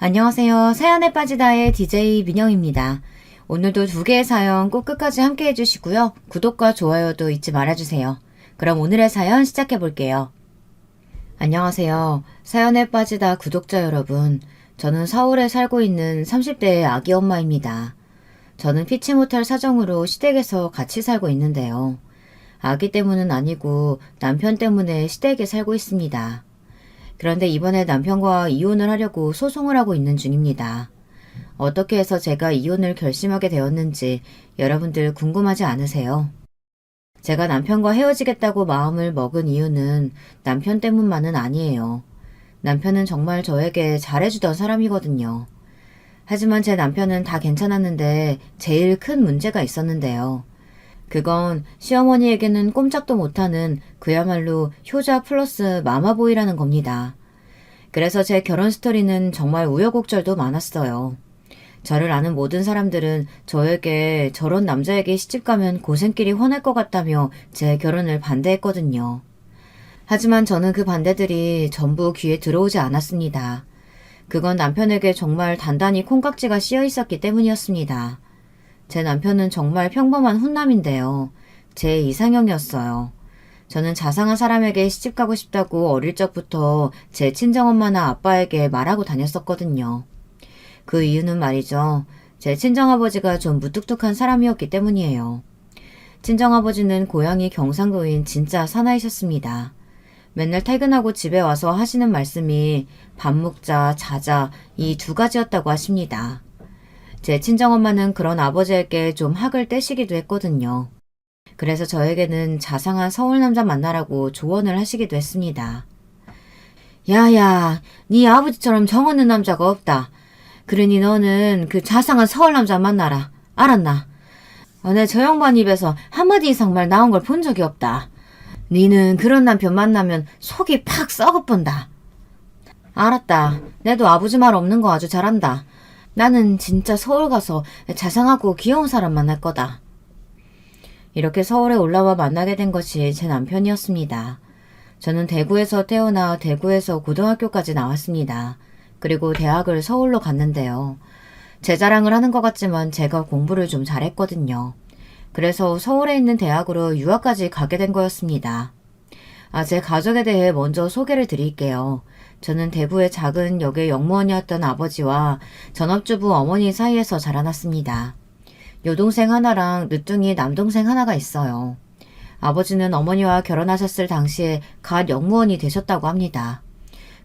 안녕하세요. 사연에 빠지다의 DJ 민영입니다. 오늘도 두 개의 사연 꼭 끝까지 함께 해주시고요. 구독과 좋아요도 잊지 말아주세요. 그럼 오늘의 사연 시작해 볼게요. 안녕하세요. 사연에 빠지다 구독자 여러분. 저는 서울에 살고 있는 30대의 아기 엄마입니다. 저는 피치 못할 사정으로 시댁에서 같이 살고 있는데요. 아기 때문은 아니고 남편 때문에 시댁에 살고 있습니다. 그런데 이번에 남편과 이혼을 하려고 소송을 하고 있는 중입니다. 어떻게 해서 제가 이혼을 결심하게 되었는지 여러분들 궁금하지 않으세요? 제가 남편과 헤어지겠다고 마음을 먹은 이유는 남편 때문만은 아니에요. 남편은 정말 저에게 잘해주던 사람이거든요. 하지만 제 남편은 다 괜찮았는데 제일 큰 문제가 있었는데요. 그건 시어머니에게는 꼼짝도 못하는 그야말로 효자 플러스 마마보이라는 겁니다. 그래서 제 결혼 스토리는 정말 우여곡절도 많았어요. 저를 아는 모든 사람들은 저에게 저런 남자에게 시집가면 고생길이 훤할 것 같다며 제 결혼을 반대했거든요. 하지만 저는 그 반대들이 전부 귀에 들어오지 않았습니다. 그건 남편에게 정말 단단히 콩깍지가 씌어 있었기 때문이었습니다. 제 남편은 정말 평범한 훈남인데요. 제 이상형이었어요. 저는 자상한 사람에게 시집가고 싶다고 어릴 적부터 제 친정엄마나 아빠에게 말하고 다녔었거든요. 그 이유는 말이죠. 제 친정아버지가 좀 무뚝뚝한 사람이었기 때문이에요. 친정아버지는 고향이 경상도인 진짜 사나이셨습니다. 맨날 퇴근하고 집에 와서 하시는 말씀이 밥 먹자, 자자 이 두 가지였다고 하십니다. 제 친정엄마는 그런 아버지에게 좀 학을 떼시기도 했거든요. 그래서 저에게는 자상한 서울 남자 만나라고 조언을 하시기도 했습니다. 야야, 네 아버지처럼 정 없는 남자가 없다. 그러니 너는 그 자상한 서울 남자 만나라. 알았나? 내 저 양반 입에서 한마디 이상 말 나온 걸 본 적이 없다. 니는 그런 남편 만나면 속이 팍 썩어본다. 알았다. 내도 아버지 말 없는 거 아주 잘한다. 나는 진짜 서울 가서 자상하고 귀여운 사람 만날 거다. 이렇게 서울에 올라와 만나게 된 것이 제 남편이었습니다. 저는 대구에서 태어나 대구에서 고등학교까지 나왔습니다. 그리고 대학을 서울로 갔는데요. 제 자랑을 하는 것 같지만 제가 공부를 좀 잘했거든요. 그래서 서울에 있는 대학으로 유학까지 가게 된 거였습니다. 제 가족에 대해 먼저 소개를 드릴게요. 저는 대구의 작은 역의 영무원이었던 아버지와 전업주부 어머니 사이에서 자라났습니다. 여동생 하나랑 늦둥이 남동생 하나가 있어요. 아버지는 어머니와 결혼하셨을 당시에 갓 영무원이 되셨다고 합니다.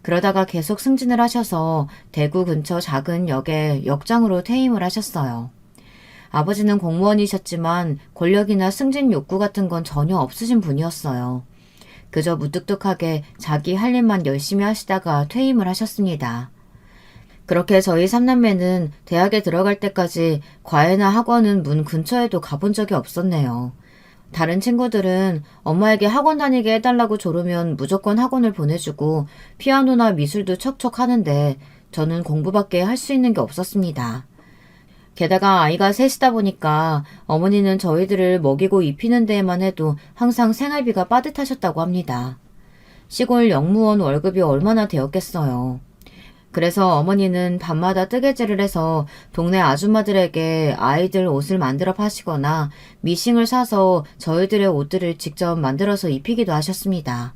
그러다가 계속 승진을 하셔서 대구 근처 작은 역에 역장으로 퇴임을 하셨어요. 아버지는 공무원이셨지만 권력이나 승진 욕구 같은 건 전혀 없으신 분이었어요. 그저 무뚝뚝하게 자기 할 일만 열심히 하시다가 퇴임을 하셨습니다. 그렇게 저희 삼남매는 대학에 들어갈 때까지 과외나 학원은 문 근처에도 가본 적이 없었네요. 다른 친구들은 엄마에게 학원 다니게 해달라고 조르면 무조건 학원을 보내주고 피아노나 미술도 척척 하는데 저는 공부밖에 할 수 있는 게 없었습니다. 게다가 아이가 셋이다 보니까 어머니는 저희들을 먹이고 입히는 데에만 해도 항상 생활비가 빠듯하셨다고 합니다. 시골 영무원 월급이 얼마나 되었겠어요. 그래서 어머니는 밤마다 뜨개질을 해서 동네 아줌마들에게 아이들 옷을 만들어 파시거나 미싱을 사서 저희들의 옷들을 직접 만들어서 입히기도 하셨습니다.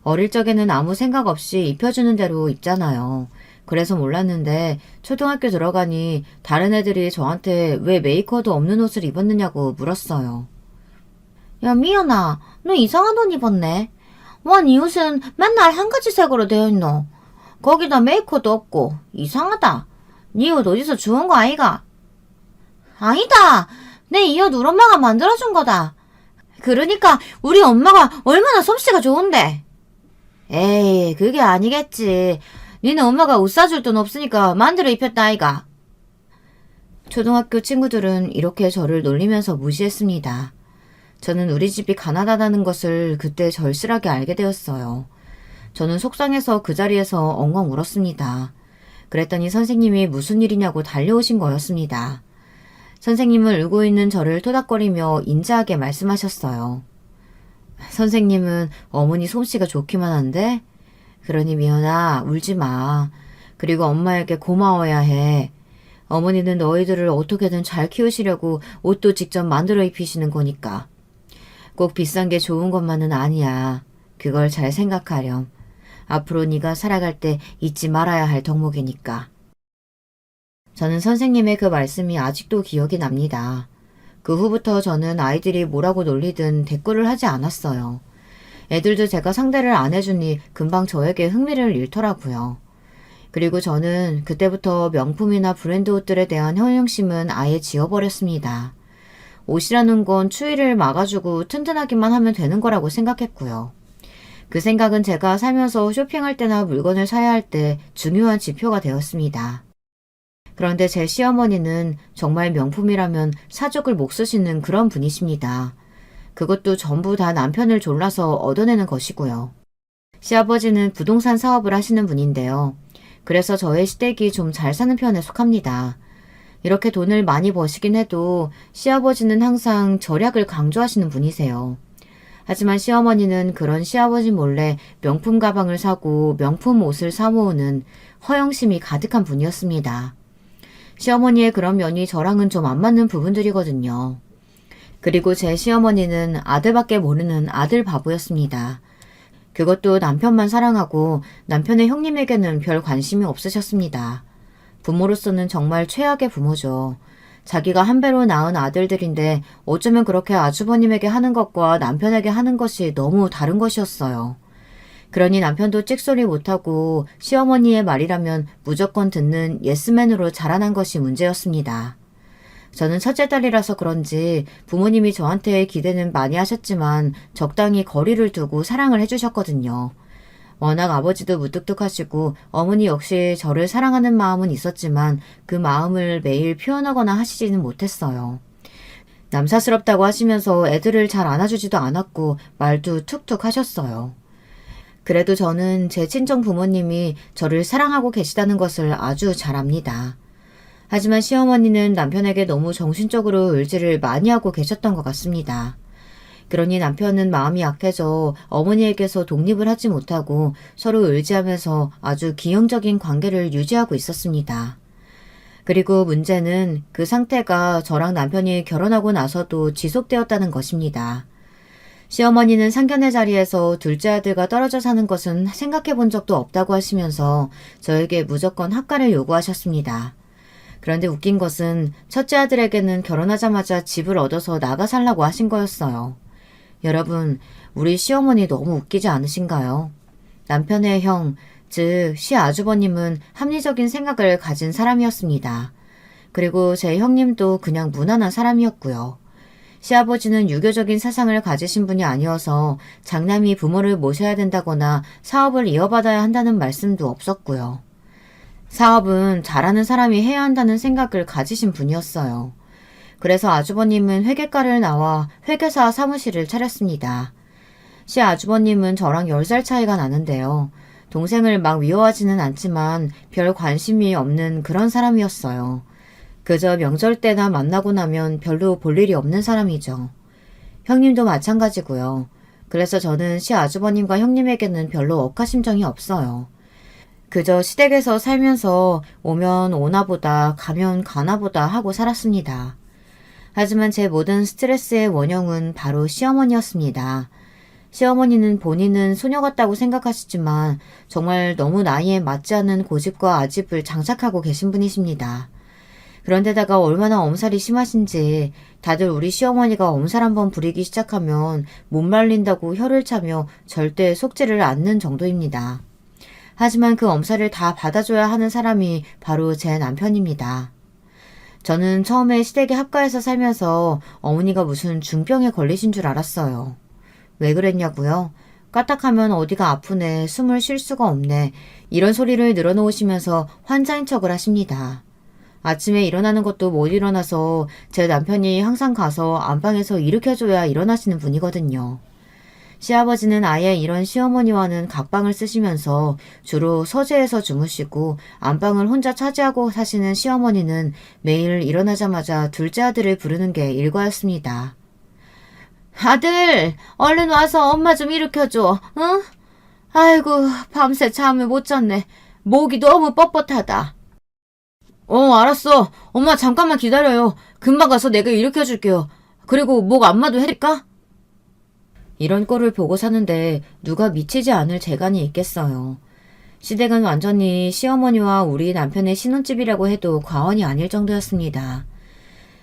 어릴 적에는 아무 생각 없이 입혀주는 대로 입잖아요. 그래서 몰랐는데 초등학교 들어가니 다른 애들이 저한테 왜 메이커도 없는 옷을 입었느냐고 물었어요. 야, 미연아, 너 이상한 옷 입었네. 와, 네 옷은 맨날 한 가지 색으로 되어 있노. 거기다 메이커도 없고 이상하다. 네 옷 어디서 주운 거 아이가? 아니다. 내 이 옷 우리 엄마가 만들어준 거다. 그러니까 우리 엄마가 얼마나 솜씨가 좋은데. 에이, 그게 아니겠지. 니네 엄마가 옷 사줄 돈 없으니까 만들어 입혔다 아이가. 초등학교 친구들은 이렇게 저를 놀리면서 무시했습니다. 저는 우리 집이 가난하다는 것을 그때 절실하게 알게 되었어요. 저는 속상해서 그 자리에서 엉엉 울었습니다. 그랬더니 선생님이 무슨 일이냐고 달려오신 거였습니다. 선생님은 울고 있는 저를 토닥거리며 인자하게 말씀하셨어요. 선생님은 어머니 솜씨가 좋기만 한데? 그러니 미연아, 울지 마. 그리고 엄마에게 고마워야 해. 어머니는 너희들을 어떻게든 잘 키우시려고 옷도 직접 만들어 입히시는 거니까. 꼭 비싼 게 좋은 것만은 아니야. 그걸 잘 생각하렴. 앞으로 네가 살아갈 때 잊지 말아야 할 덕목이니까. 저는 선생님의 그 말씀이 아직도 기억이 납니다. 그 후부터 저는 아이들이 뭐라고 놀리든 대꾸를 하지 않았어요. 애들도 제가 상대를 안 해주니 금방 저에게 흥미를 잃더라고요. 그리고 저는 그때부터 명품이나 브랜드 옷들에 대한 허영심은 아예 지워버렸습니다. 옷이라는 건 추위를 막아주고 튼튼하기만 하면 되는 거라고 생각했고요. 그 생각은 제가 살면서 쇼핑할 때나 물건을 사야 할 때 중요한 지표가 되었습니다. 그런데 제 시어머니는 정말 명품이라면 사족을 못 쓰시는 그런 분이십니다. 그것도 전부 다 남편을 졸라서 얻어내는 것이고요. 시아버지는 부동산 사업을 하시는 분인데요. 그래서 저의 시댁이 좀 잘 사는 편에 속합니다. 이렇게 돈을 많이 버시긴 해도 시아버지는 항상 절약을 강조하시는 분이세요. 하지만 시어머니는 그런 시아버지 몰래 명품 가방을 사고 명품 옷을 사 모으는 허영심이 가득한 분이었습니다. 시어머니의 그런 면이 저랑은 좀 안 맞는 부분들이거든요. 그리고 제 시어머니는 아들밖에 모르는 아들 바보였습니다. 그것도 남편만 사랑하고 남편의 형님에게는 별 관심이 없으셨습니다. 부모로서는 정말 최악의 부모죠. 자기가 한 배로 낳은 아들들인데 어쩌면 그렇게 아주버님에게 하는 것과 남편에게 하는 것이 너무 다른 것이었어요. 그러니 남편도 찍소리 못하고 시어머니의 말이라면 무조건 듣는 예스맨으로 자라난 것이 문제였습니다. 저는 첫째 딸이라서 그런지 부모님이 저한테 기대는 많이 하셨지만 적당히 거리를 두고 사랑을 해주셨거든요. 워낙 아버지도 무뚝뚝하시고 어머니 역시 저를 사랑하는 마음은 있었지만 그 마음을 매일 표현하거나 하시지는 못했어요. 남사스럽다고 하시면서 애들을 잘 안아주지도 않았고 말도 툭툭 하셨어요. 그래도 저는 제 친정 부모님이 저를 사랑하고 계시다는 것을 아주 잘 압니다. 하지만 시어머니는 남편에게 너무 정신적으로 의지를 많이 하고 계셨던 것 같습니다. 그러니 남편은 마음이 약해져 어머니에게서 독립을 하지 못하고 서로 의지하면서 아주 기형적인 관계를 유지하고 있었습니다. 그리고 문제는 그 상태가 저랑 남편이 결혼하고 나서도 지속되었다는 것입니다. 시어머니는 상견례 자리에서 둘째 아들과 떨어져 사는 것은 생각해 본 적도 없다고 하시면서 저에게 무조건 합가를 요구하셨습니다. 그런데 웃긴 것은 첫째 아들에게는 결혼하자마자 집을 얻어서 나가 살라고 하신 거였어요. 여러분, 우리 시어머니 너무 웃기지 않으신가요? 남편의 형, 즉 시아주버님은 합리적인 생각을 가진 사람이었습니다. 그리고 제 형님도 그냥 무난한 사람이었고요. 시아버지는 유교적인 사상을 가지신 분이 아니어서 장남이 부모를 모셔야 된다거나 사업을 이어받아야 한다는 말씀도 없었고요. 사업은 잘하는 사람이 해야 한다는 생각을 가지신 분이었어요. 그래서 아주버님은 회계과를 나와 회계사 사무실을 차렸습니다. 시아주버님은 저랑 10살 차이가 나는데요. 동생을 막 미워하지는 않지만 별 관심이 없는 그런 사람이었어요. 그저 명절 때나 만나고 나면 별로 볼 일이 없는 사람이죠. 형님도 마찬가지고요. 그래서 저는 시아주버님과 형님에게는 별로 억하심정이 없어요. 그저 시댁에서 살면서 오면 오나보다 가면 가나보다 하고 살았습니다. 하지만 제 모든 스트레스의 원형은 바로 시어머니였습니다. 시어머니는 본인은 소녀 같다고 생각하시지만 정말 너무 나이에 맞지 않는 고집과 아집을 장착하고 계신 분이십니다. 그런데다가 얼마나 엄살이 심하신지 다들 우리 시어머니가 엄살 한번 부리기 시작하면 못 말린다고 혀를 차며 절대 속지를 않는 정도입니다. 하지만 그 엄살을 다 받아줘야 하는 사람이 바로 제 남편입니다. 저는 처음에 시댁에 합가해서 살면서 어머니가 무슨 중병에 걸리신 줄 알았어요. 왜 그랬냐고요? 까딱하면 어디가 아프네, 숨을 쉴 수가 없네, 이런 소리를 늘어놓으시면서 환자인 척을 하십니다. 아침에 일어나는 것도 못 일어나서 제 남편이 항상 가서 안방에서 일으켜줘야 일어나시는 분이거든요. 시아버지는 아예 이런 시어머니와는 각방을 쓰시면서 주로 서재에서 주무시고 안방을 혼자 차지하고 사시는 시어머니는 매일 일어나자마자 둘째 아들을 부르는 게 일과였습니다. 아들, 얼른 와서 엄마 좀 일으켜줘, 응? 아이고, 밤새 잠을 못 잤네. 목이 너무 뻣뻣하다. 알았어. 엄마 잠깐만 기다려요. 금방 가서 내가 일으켜줄게요. 그리고 목 안마도 해줄까? 이런 꼴을 보고 사는데 누가 미치지 않을 재간이 있겠어요. 시댁은 완전히 시어머니와 우리 남편의 신혼집이라고 해도 과언이 아닐 정도였습니다.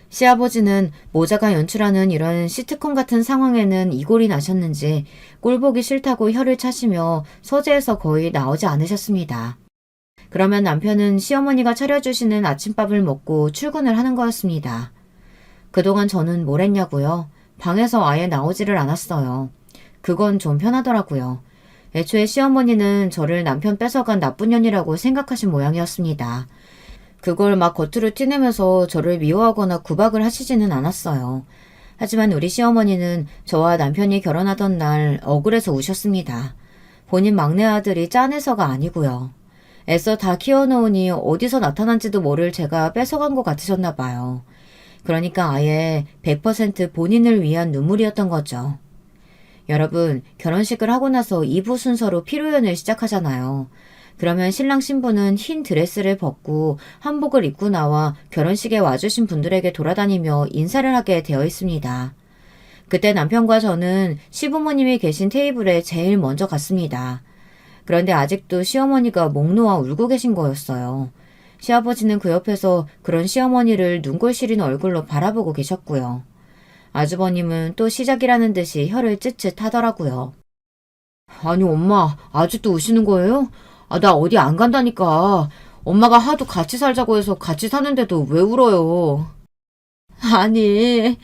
시아버지는 모자가 연출하는 이런 시트콤 같은 상황에는 이골이 나셨는지 꼴보기 싫다고 혀를 차시며 서재에서 거의 나오지 않으셨습니다. 그러면 남편은 시어머니가 차려주시는 아침밥을 먹고 출근을 하는 거였습니다. 그동안 저는 뭘 했냐고요? 방에서 아예 나오지를 않았어요. 그건 좀 편하더라고요. 애초에 시어머니는 저를 남편 뺏어간 나쁜 년이라고 생각하신 모양이었습니다. 그걸 막 겉으로 티내면서 저를 미워하거나 구박을 하시지는 않았어요. 하지만 우리 시어머니는 저와 남편이 결혼하던 날 억울해서 우셨습니다. 본인 막내 아들이 짠해서가 아니고요. 애써 다 키워놓으니 어디서 나타난지도 모를 제가 뺏어간 것 같으셨나 봐요. 그러니까 아예 100% 본인을 위한 눈물이었던 거죠. 여러분, 결혼식을 하고 나서 2부 순서로 피로연을 시작하잖아요. 그러면 신랑 신부는 흰 드레스를 벗고 한복을 입고 나와 결혼식에 와주신 분들에게 돌아다니며 인사를 하게 되어 있습니다. 그때 남편과 저는 시부모님이 계신 테이블에 제일 먼저 갔습니다. 그런데 아직도 시어머니가 목 놓아 울고 계신 거였어요. 시아버지는 그 옆에서 그런 시어머니를 눈골 시린 얼굴로 바라보고 계셨고요. 아주버님은 또 시작이라는 듯이 혀를 쯧쯧 하더라고요. 아니 엄마 아직도 우시는 거예요? 나 어디 안 간다니까. 엄마가 하도 같이 살자고 해서 같이 사는데도 왜 울어요? 아니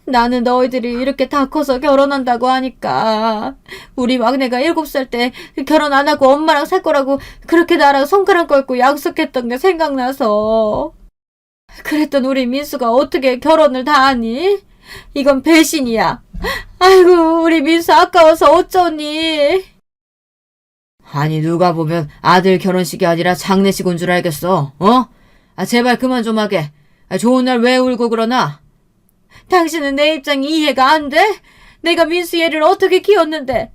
나는 너희들이 이렇게 다 커서 결혼한다고 하니까 우리 막내가 7살 때 결혼 안 하고 엄마랑 살 거라고 그렇게 나랑 손가락 걸고 약속했던 게 생각나서. 그랬던 우리 민수가 어떻게 결혼을 다 하니? 이건 배신이야. 아이고 우리 민수 아까워서 어쩌니? 아니 누가 보면 아들 결혼식이 아니라 장례식 온 줄 알겠어. 제발 그만 좀 하게. 좋은 날 왜 울고 그러나? 당신은 내 입장이 이해가 안 돼? 내가 민수 얘를 어떻게 키웠는데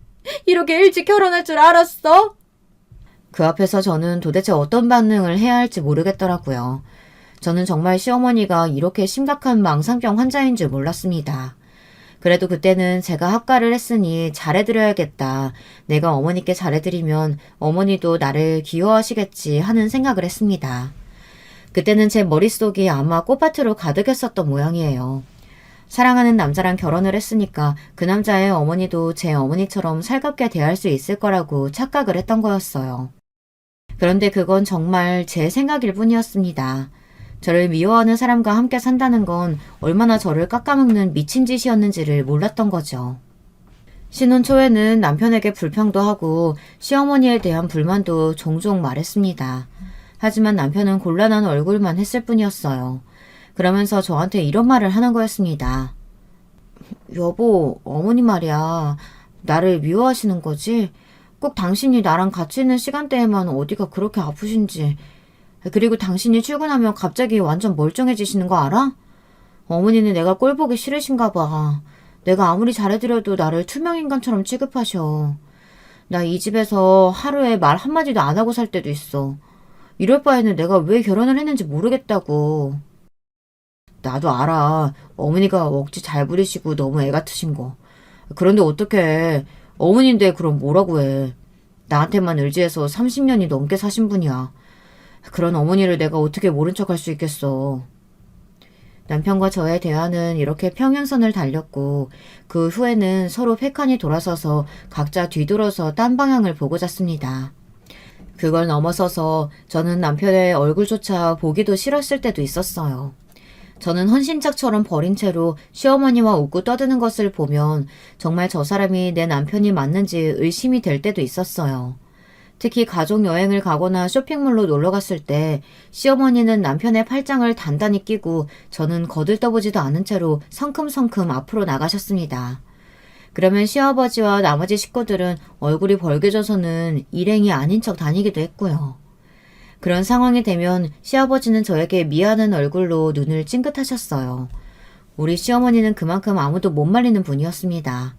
이렇게 일찍 결혼할 줄 알았어? 그 앞에서 저는 도대체 어떤 반응을 해야 할지 모르겠더라고요. 저는 정말 시어머니가 이렇게 심각한 망상병 환자인 줄 몰랐습니다. 그래도 그때는 제가 합가를 했으니 잘해드려야겠다. 내가 어머니께 잘해드리면 어머니도 나를 귀여워하시겠지 하는 생각을 했습니다. 그때는 제 머릿속이 아마 꽃밭으로 가득했었던 모양이에요. 사랑하는 남자랑 결혼을 했으니까 그 남자의 어머니도 제 어머니처럼 살갑게 대할 수 있을 거라고 착각을 했던 거였어요. 그런데 그건 정말 제 생각일 뿐이었습니다. 저를 미워하는 사람과 함께 산다는 건 얼마나 저를 깎아먹는 미친 짓이었는지를 몰랐던 거죠. 신혼 초에는 남편에게 불평도 하고 시어머니에 대한 불만도 종종 말했습니다. 하지만 남편은 곤란한 얼굴만 했을 뿐이었어요. 그러면서 저한테 이런 말을 하는 거였습니다. 여보, 어머니 말이야. 나를 미워하시는 거지? 꼭 당신이 나랑 같이 있는 시간대에만 어디가 그렇게 아프신지. 그리고 당신이 출근하면 갑자기 완전 멀쩡해지시는 거 알아? 어머니는 내가 꼴 보기 싫으신가 봐. 내가 아무리 잘해드려도 나를 투명인간처럼 취급하셔. 나 이 집에서 하루에 말 한마디도 안 하고 살 때도 있어. 이럴 바에는 내가 왜 결혼을 했는지 모르겠다고. 나도 알아. 어머니가 억지 잘 부리시고 너무 애 같으신 거. 그런데 어떡해. 어머니인데 그럼 뭐라고 해. 나한테만 의지해서 30년이 넘게 사신 분이야. 그런 어머니를 내가 어떻게 모른 척 할 수 있겠어. 남편과 저의 대화는 이렇게 평행선을 달렸고 그 후에는 서로 폐칸이 돌아서서 각자 뒤돌아서 딴 방향을 보고 잤습니다. 그걸 넘어서서 저는 남편의 얼굴조차 보기도 싫었을 때도 있었어요. 저는 헌신짝처럼 버린 채로 시어머니와 웃고 떠드는 것을 보면 정말 저 사람이 내 남편이 맞는지 의심이 될 때도 있었어요. 특히 가족 여행을 가거나 쇼핑몰로 놀러 갔을 때 시어머니는 남편의 팔짱을 단단히 끼고 저는 거들떠보지도 않은 채로 성큼성큼 앞으로 나가셨습니다. 그러면 시아버지와 나머지 식구들은 얼굴이 벌개져서는 일행이 아닌 척 다니기도 했고요. 그런 상황이 되면 시아버지는 저에게 미안한 얼굴로 눈을 찡긋하셨어요. 우리 시어머니는 그만큼 아무도 못 말리는 분이었습니다.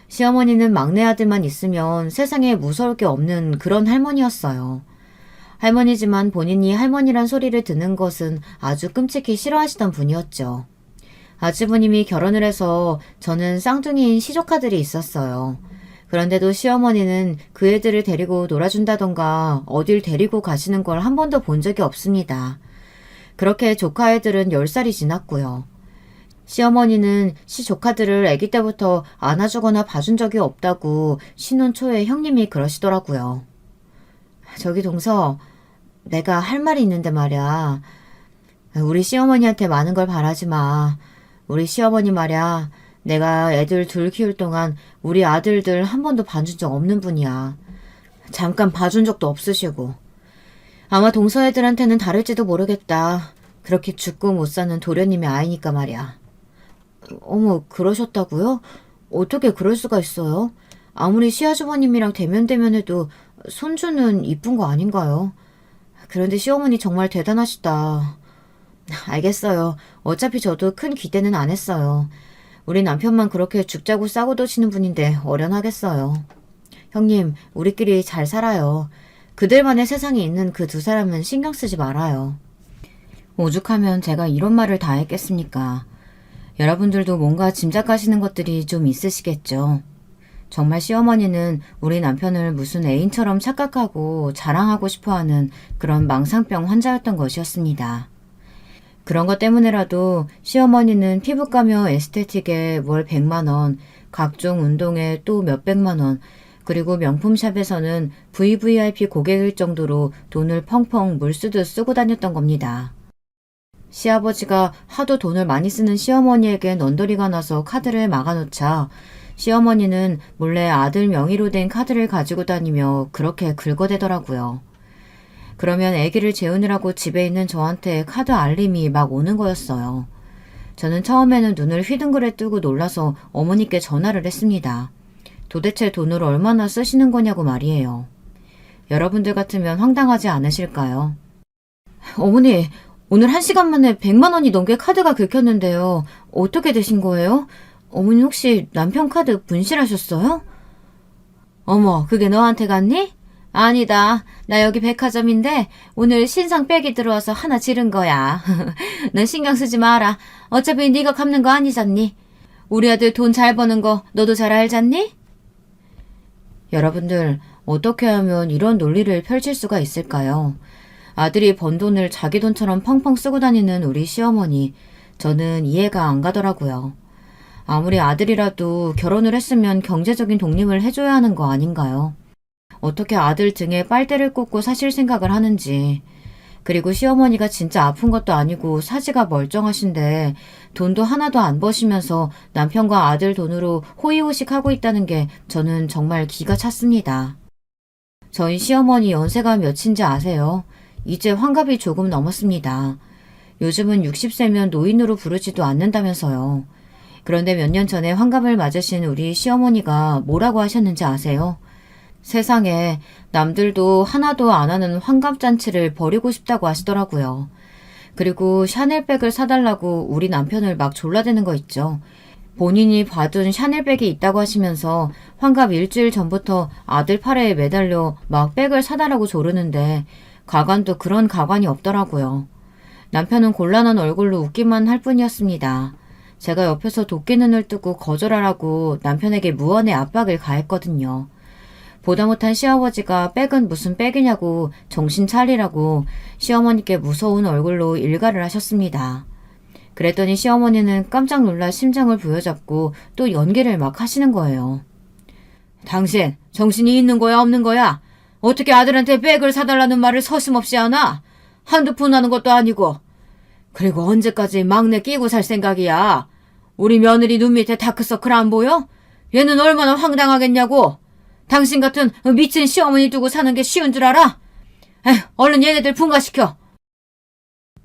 시어머니는 막내 아들만 있으면 세상에 무서울 게 없는 그런 할머니였어요. 할머니지만 본인이 할머니란 소리를 듣는 것은 아주 끔찍히 싫어하시던 분이었죠. 아주버님이 결혼을 해서 저는 쌍둥이인 시조카들이 있었어요. 그런데도 시어머니는 그 애들을 데리고 놀아준다던가 어딜 데리고 가시는 걸 한 번도 본 적이 없습니다. 그렇게 조카 애들은 10살이 지났고요. 시어머니는 시조카들을 아기 때부터 안아주거나 봐준 적이 없다고 신혼 초에 형님이 그러시더라고요. 저기 동서, 내가 할 말이 있는데 말이야. 우리 시어머니한테 많은 걸 바라지 마. 우리 시어머니 말이야. 내가 애들 둘 키울 동안 우리 아들들 한 번도 봐준 적 없는 분이야. 잠깐 봐준 적도 없으시고. 아마 동서 애들한테는 다를지도 모르겠다. 그렇게 죽고 못 사는 도련님의 아이니까 말이야. 어머, 그러셨다고요? 어떻게 그럴 수가 있어요? 아무리 시아주버님이랑 대면대면해도 손주는 이쁜 거 아닌가요? 그런데 시어머니 정말 대단하시다. 알겠어요. 어차피 저도 큰 기대는 안 했어요. 우리 남편만 그렇게 죽자고 싸고 도시는 분인데 어련하겠어요. 형님, 우리끼리 잘 살아요. 그들만의 세상에 있는 그 두 사람은 신경 쓰지 말아요. 오죽하면 제가 이런 말을 다 했겠습니까? 여러분들도 뭔가 짐작하시는 것들이 좀 있으시겠죠. 정말 시어머니는 우리 남편을 무슨 애인처럼 착각하고 자랑하고 싶어하는 그런 망상병 환자였던 것이었습니다. 그런 것 때문에라도 시어머니는 피부과며 에스테틱에 월 100만 원, 각종 운동에 또 몇백만 원, 그리고 명품샵에서는 VVIP 고객일 정도로 돈을 펑펑 물쓰듯 쓰고 다녔던 겁니다. 시아버지가 하도 돈을 많이 쓰는 시어머니에겐 언더리가 나서 카드를 막아놓자 시어머니는 몰래 아들 명의로 된 카드를 가지고 다니며 그렇게 긁어대더라고요. 그러면 아기를 재우느라고 집에 있는 저한테 카드 알림이 막 오는 거였어요. 저는 처음에는 눈을 휘둥그레 뜨고 놀라서 어머니께 전화를 했습니다. 도대체 돈을 얼마나 쓰시는 거냐고 말이에요. 여러분들 같으면 황당하지 않으실까요? 어머니, 오늘 1시간 만에 100만 원이 넘게 카드가 긁혔는데요. 어떻게 되신 거예요? 어머니 혹시 남편 카드 분실하셨어요? 어머, 그게 너한테 갔니? 아니다. 나 여기 백화점인데 오늘 신상 백이 들어와서 하나 지른 거야. 넌 신경 쓰지 마라. 어차피 네가 갚는 거 아니잖니? 우리 아들 돈 잘 버는 거 너도 잘 알잖니? 여러분들, 어떻게 하면 이런 논리를 펼칠 수가 있을까요? 아들이 번 돈을 자기 돈처럼 펑펑 쓰고 다니는 우리 시어머니, 저는 이해가 안 가더라고요. 아무리 아들이라도 결혼을 했으면 경제적인 독립을 해줘야 하는 거 아닌가요? 어떻게 아들 등에 빨대를 꽂고 사실 생각을 하는지. 그리고 시어머니가 진짜 아픈 것도 아니고 사지가 멀쩡하신데 돈도 하나도 안 버시면서 남편과 아들 돈으로 호의호식하고 있다는 게 저는 정말 기가 찼습니다. 저희 시어머니 연세가 몇인지 아세요? 이제 환갑이 조금 넘었습니다. 요즘은 60세면 노인으로 부르지도 않는다면서요. 그런데 몇 년 전에 환갑을 맞으신 우리 시어머니가 뭐라고 하셨는지 아세요? 세상에 남들도 하나도 안 하는 환갑잔치를 벌이고 싶다고 하시더라고요. 그리고 샤넬백을 사달라고 우리 남편을 막 졸라대는 거 있죠. 본인이 받은 샤넬백이 있다고 하시면서 환갑 일주일 전부터 아들 팔에 매달려 막 백을 사달라고 조르는데 가관도 그런 가관이 없더라고요. 남편은 곤란한 얼굴로 웃기만 할 뿐이었습니다. 제가 옆에서 도끼 눈을 뜨고 거절하라고 남편에게 무언의 압박을 가했거든요. 보다 못한 시아버지가 백은 무슨 백이냐고 정신 차리라고 시어머니께 무서운 얼굴로 일갈을 하셨습니다. 그랬더니 시어머니는 깜짝 놀라 심장을 부여잡고 또 연기를 막 하시는 거예요. 당신 정신이 있는 거야 없는 거야? 어떻게 아들한테 백을 사달라는 말을 서슴없이 하나? 한두 푼 하는 것도 아니고. 그리고 언제까지 막내 끼고 살 생각이야? 우리 며느리 눈 밑에 다크서클 안 보여? 얘는 얼마나 황당하겠냐고. 당신 같은 미친 시어머니 두고 사는 게 쉬운 줄 알아? 에휴, 얼른 얘네들 분가시켜.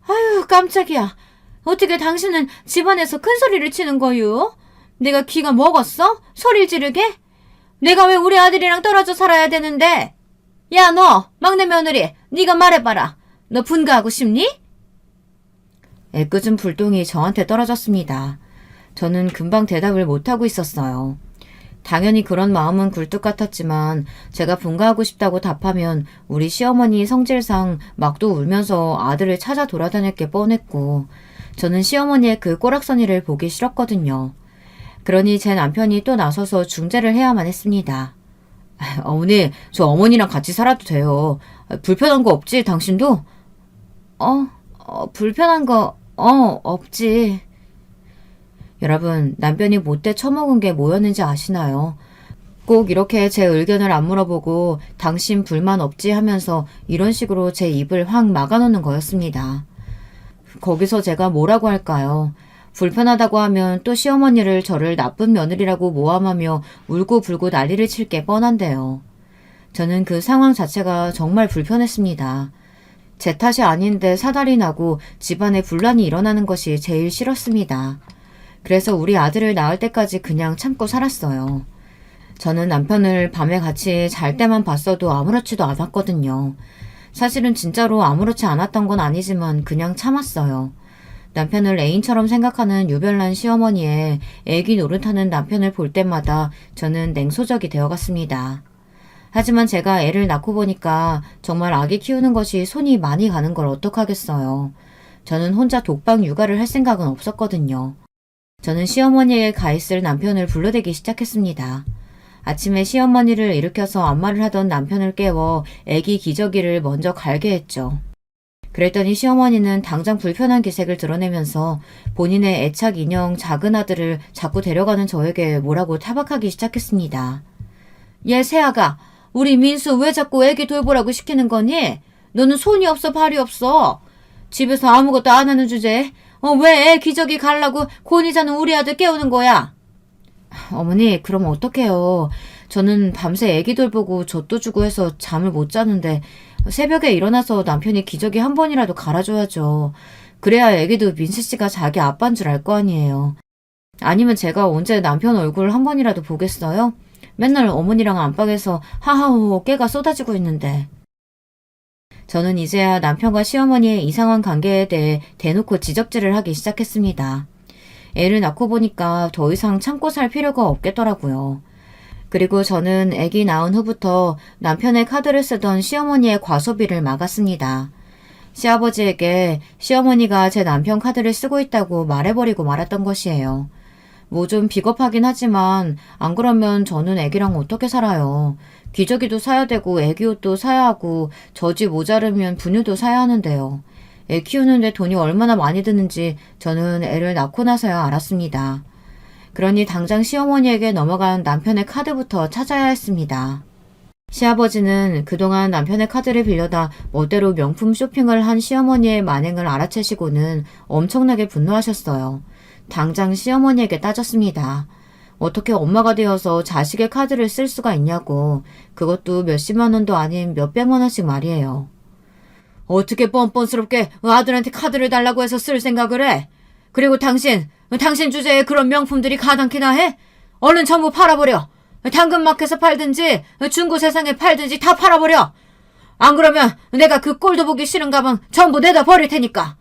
아유, 깜짝이야. 어떻게 당신은 집안에서 큰 소리를 치는 거유? 내가 귀가 먹었어? 소리를 지르게? 내가 왜 우리 아들이랑 떨어져 살아야 되는데? 야, 너 막내 며느리, 네가 말해봐라. 너 분가하고 싶니? 애꿎은 불똥이 저한테 떨어졌습니다. 저는 금방 대답을 못하고 있었어요. 당연히 그런 마음은 굴뚝 같았지만 제가 분가하고 싶다고 답하면 우리 시어머니 성질상 막도 울면서 아들을 찾아 돌아다닐 게 뻔했고 저는 시어머니의 그 꼬락서니를 보기 싫었거든요. 그러니 제 남편이 또 나서서 중재를 해야만 했습니다. 어머니, 저 어머니랑 같이 살아도 돼요. 불편한 거 없지, 당신도? 불편한 거, 없지. 여러분, 남편이 못돼 처먹은 게 뭐였는지 아시나요? 꼭 이렇게 제 의견을 안 물어보고 당신 불만 없지 하면서 이런 식으로 제 입을 확 막아놓는 거였습니다. 거기서 제가 뭐라고 할까요? 불편하다고 하면 또 시어머니를 저를 나쁜 며느리라고 모함하며 울고불고 난리를 칠 게 뻔한데요. 저는 그 상황 자체가 정말 불편했습니다. 제 탓이 아닌데 사달이 나고 집안에 분란이 일어나는 것이 제일 싫었습니다. 그래서 우리 아들을 낳을 때까지 그냥 참고 살았어요. 저는 남편을 밤에 같이 잘 때만 봤어도 아무렇지도 않았거든요. 사실은 진짜로 아무렇지 않았던 건 아니지만 그냥 참았어요. 남편을 애인처럼 생각하는 유별난 시어머니의 애기 노릇하는 남편을 볼 때마다 저는 냉소적이 되어갔습니다. 하지만 제가 애를 낳고 보니까 정말 아기 키우는 것이 손이 많이 가는 걸 어떡하겠어요. 저는 혼자 독방 육아를 할 생각은 없었거든요. 저는 시어머니에게 가 있을 남편을 불러대기 시작했습니다. 아침에 시어머니를 일으켜서 안마를 하던 남편을 깨워 애기 기저귀를 먼저 갈게 했죠. 그랬더니 시어머니는 당장 불편한 기색을 드러내면서 본인의 애착 인형 작은 아들을 자꾸 데려가는 저에게 뭐라고 타박하기 시작했습니다. 얘 새아가, 우리 민수 왜 자꾸 애기 돌보라고 시키는 거니? 너는 손이 없어 발이 없어. 집에서 아무것도 안 하는 주제에 왜 애 기저귀 갈라고 곤히 자는 우리 아들 깨우는 거야? 어머니, 그럼 어떡해요. 저는 밤새 애기 돌보고 젖도 주고 해서 잠을 못 자는데 새벽에 일어나서 남편이 기저귀 한 번이라도 갈아줘야죠. 그래야 애기도 민수 씨가 자기 아빠인 줄 알 거 아니에요. 아니면 제가 언제 남편 얼굴 한 번이라도 보겠어요? 맨날 어머니랑 안방에서 하하호호 깨가 쏟아지고 있는데. 저는 이제야 남편과 시어머니의 이상한 관계에 대해 대놓고 지적질을 하기 시작했습니다. 애를 낳고 보니까 더 이상 참고 살 필요가 없겠더라고요. 그리고 저는 아기 낳은 후부터 남편의 카드를 쓰던 시어머니의 과소비를 막았습니다. 시아버지에게 시어머니가 제 남편 카드를 쓰고 있다고 말해버리고 말았던 것이에요. 뭐 좀 비겁하긴 하지만 안 그러면 저는 아기랑 어떻게 살아요. 기저귀도 사야 되고 아기 옷도 사야 하고 젖이 모자르면 분유도 사야 하는데요. 애 키우는데 돈이 얼마나 많이 드는지 저는 애를 낳고 나서야 알았습니다. 그러니 당장 시어머니에게 넘어간 남편의 카드부터 찾아야 했습니다. 시아버지는 그동안 남편의 카드를 빌려다 멋대로 명품 쇼핑을 한 시어머니의 만행을 알아채시고는 엄청나게 분노하셨어요. 당장 시어머니에게 따졌습니다. 어떻게 엄마가 되어서 자식의 카드를 쓸 수가 있냐고. 그것도 몇십만 원도 아닌 몇백만 원씩 말이에요. 어떻게 뻔뻔스럽게 아들한테 카드를 달라고 해서 쓸 생각을 해? 그리고 당신 주제에 그런 명품들이 가당키나 해? 얼른 전부 팔아버려. 당근마켓에서 팔든지 중고 세상에 팔든지 다 팔아버려. 안 그러면 내가 그 꼴도 보기 싫은 가방 전부 내다 버릴 테니까.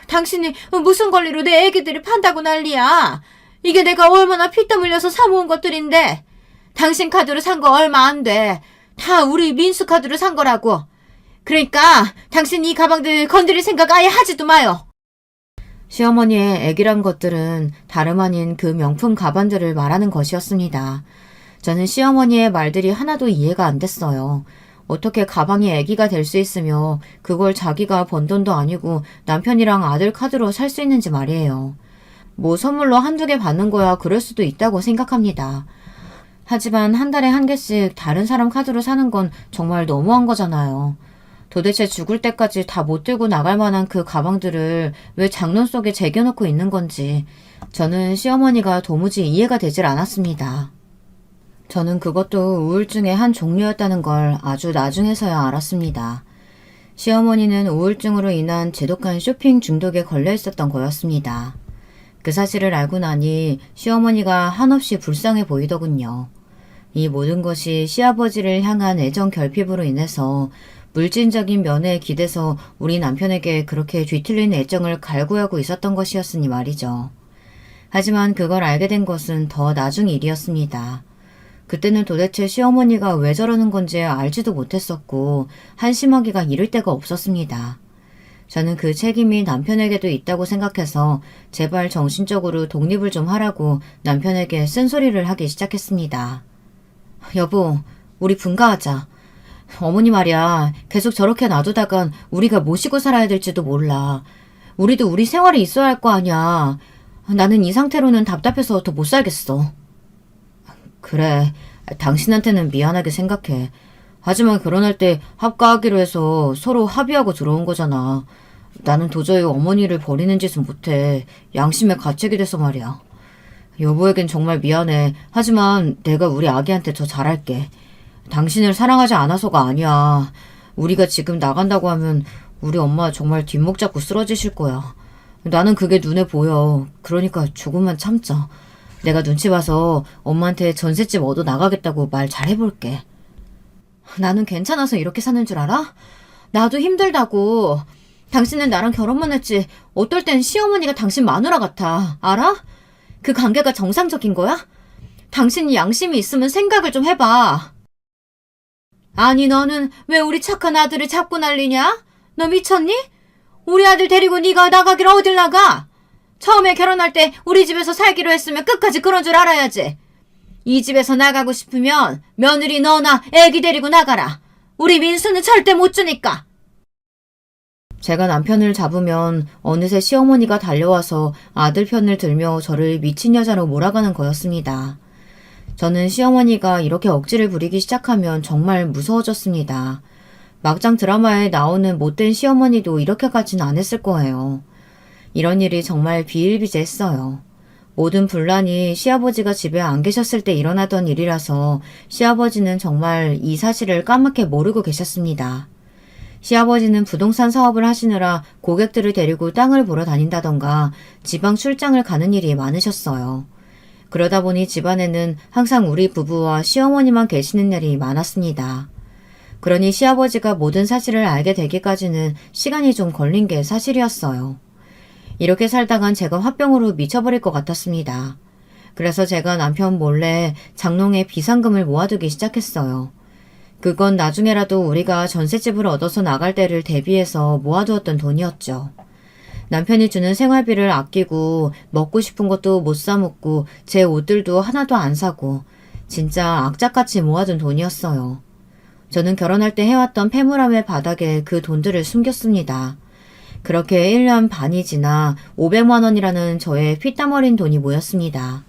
당신이 무슨 권리로 내 애기들이 판다고 난리야. 이게 내가 얼마나 피땀 흘려서 사모은 것들인데. 당신 카드로 산 거 얼마 안 돼. 다 우리 민수 카드로 산 거라고. 그러니까 당신 이 가방들 건드릴 생각 아예 하지도 마요. 시어머니의 애기란 것들은 다름 아닌 그 명품 가방들을 말하는 것이었습니다. 저는 시어머니의 말들이 하나도 이해가 안 됐어요. 어떻게 가방이 애기가 될 수 있으며 그걸 자기가 번 돈도 아니고 남편이랑 아들 카드로 살 수 있는지 말이에요. 뭐 선물로 한두 개 받는 거야 그럴 수도 있다고 생각합니다. 하지만 한 달에 한 개씩 다른 사람 카드로 사는 건 정말 너무한 거잖아요. 도대체 죽을 때까지 다 못 들고 나갈 만한 그 가방들을 왜 장롱 속에 제겨놓고 있는 건지 저는 시어머니가 도무지 이해가 되질 않았습니다. 저는 그것도 우울증의 한 종류였다는 걸 아주 나중에서야 알았습니다. 시어머니는 우울증으로 인한 지독한 쇼핑 중독에 걸려 있었던 거였습니다. 그 사실을 알고 나니 시어머니가 한없이 불쌍해 보이더군요. 이 모든 것이 시아버지를 향한 애정 결핍으로 인해서 물질적인 면에 기대서 우리 남편에게 그렇게 뒤틀린 애정을 갈구하고 있었던 것이었으니 말이죠. 하지만 그걸 알게 된 것은 더 나중 일이었습니다. 그때는 도대체 시어머니가 왜 저러는 건지 알지도 못했었고 한심하기가 이를 데가 없었습니다. 저는 그 책임이 남편에게도 있다고 생각해서 제발 정신적으로 독립을 좀 하라고 남편에게 쓴소리를 하기 시작했습니다. 여보, 우리 분가하자. 어머니 말이야, 계속 저렇게 놔두다간 우리가 모시고 살아야 될지도 몰라. 우리도 우리 생활이 있어야 할 거 아니야. 나는 이 상태로는 답답해서 더 못 살겠어. 그래, 당신한테는 미안하게 생각해. 하지만 결혼할 때 합가하기로 해서 서로 합의하고 들어온 거잖아. 나는 도저히 어머니를 버리는 짓은 못해. 양심의 가책이 돼서 말이야. 여보에겐 정말 미안해. 하지만 내가 우리 아기한테 더 잘할게. 당신을 사랑하지 않아서가 아니야. 우리가 지금 나간다고 하면 우리 엄마 정말 뒷목 잡고 쓰러지실 거야. 나는 그게 눈에 보여. 그러니까 조금만 참자. 내가 눈치 봐서 엄마한테 전셋집 얻어 나가겠다고 말 잘 해볼게. 나는 괜찮아서 이렇게 사는 줄 알아? 나도 힘들다고. 당신은 나랑 결혼만 했지 어떨 땐 시어머니가 당신 마누라 같아. 알아? 그 관계가 정상적인 거야? 당신이 양심이 있으면 생각을 좀 해봐. 아니 너는 왜 우리 착한 아들을 잡고 난리냐? 너 미쳤니? 우리 아들 데리고 네가 나가기를 어딜 나가? 처음에 결혼할 때 우리 집에서 살기로 했으면 끝까지 그런 줄 알아야지. 이 집에서 나가고 싶으면 며느리 너나 애기 데리고 나가라. 우리 민수는 절대 못 주니까. 제가 남편을 잡으면 어느새 시어머니가 달려와서 아들 편을 들며 저를 미친 여자로 몰아가는 거였습니다. 저는 시어머니가 이렇게 억지를 부리기 시작하면 정말 무서워졌습니다. 막장 드라마에 나오는 못된 시어머니도 이렇게까지는 안 했을 거예요. 이런 일이 정말 비일비재했어요. 모든 분란이 시아버지가 집에 안 계셨을 때 일어나던 일이라서 시아버지는 정말 이 사실을 까맣게 모르고 계셨습니다. 시아버지는 부동산 사업을 하시느라 고객들을 데리고 땅을 보러 다닌다던가 지방 출장을 가는 일이 많으셨어요. 그러다 보니 집안에는 항상 우리 부부와 시어머니만 계시는 날이 많았습니다. 그러니 시아버지가 모든 사실을 알게 되기까지는 시간이 좀 걸린 게 사실이었어요. 이렇게 살다간 제가 화병으로 미쳐버릴 것 같았습니다. 그래서 제가 남편 몰래 장롱에 비상금을 모아두기 시작했어요. 그건 나중에라도 우리가 전셋집을 얻어서 나갈 때를 대비해서 모아두었던 돈이었죠. 남편이 주는 생활비를 아끼고 먹고 싶은 것도 못 사 먹고 제 옷들도 하나도 안 사고 진짜 악착같이 모아둔 돈이었어요. 저는 결혼할 때 해왔던 폐물함의 바닥에 그 돈들을 숨겼습니다. 그렇게 1년 반이 지나 500만 원이라는 저의 피땀 어린 돈이 모였습니다.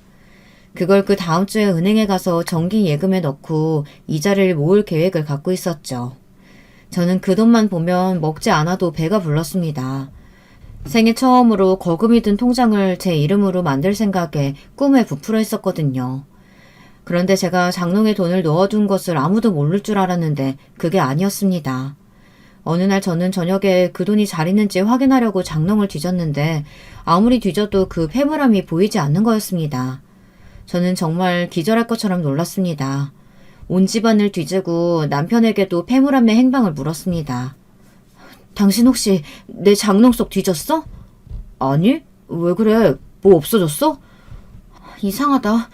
그걸 그 다음 주에 은행에 가서 정기 예금에 넣고 이자를 모을 계획을 갖고 있었죠. 저는 그 돈만 보면 먹지 않아도 배가 불렀습니다. 생애 처음으로 거금이 든 통장을 제 이름으로 만들 생각에 꿈에 부풀어 있었거든요. 그런데 제가 장롱에 돈을 넣어둔 것을 아무도 모를 줄 알았는데 그게 아니었습니다. 어느 날 저는 저녁에 그 돈이 잘 있는지 확인하려고 장롱을 뒤졌는데 아무리 뒤져도 그 폐물함이 보이지 않는 거였습니다. 저는 정말 기절할 것처럼 놀랐습니다. 온 집안을 뒤지고 남편에게도 폐물함의 행방을 물었습니다. 당신 혹시 내 장롱 속 뒤졌어? 아니, 왜 그래? 뭐 없어졌어? 이상하다.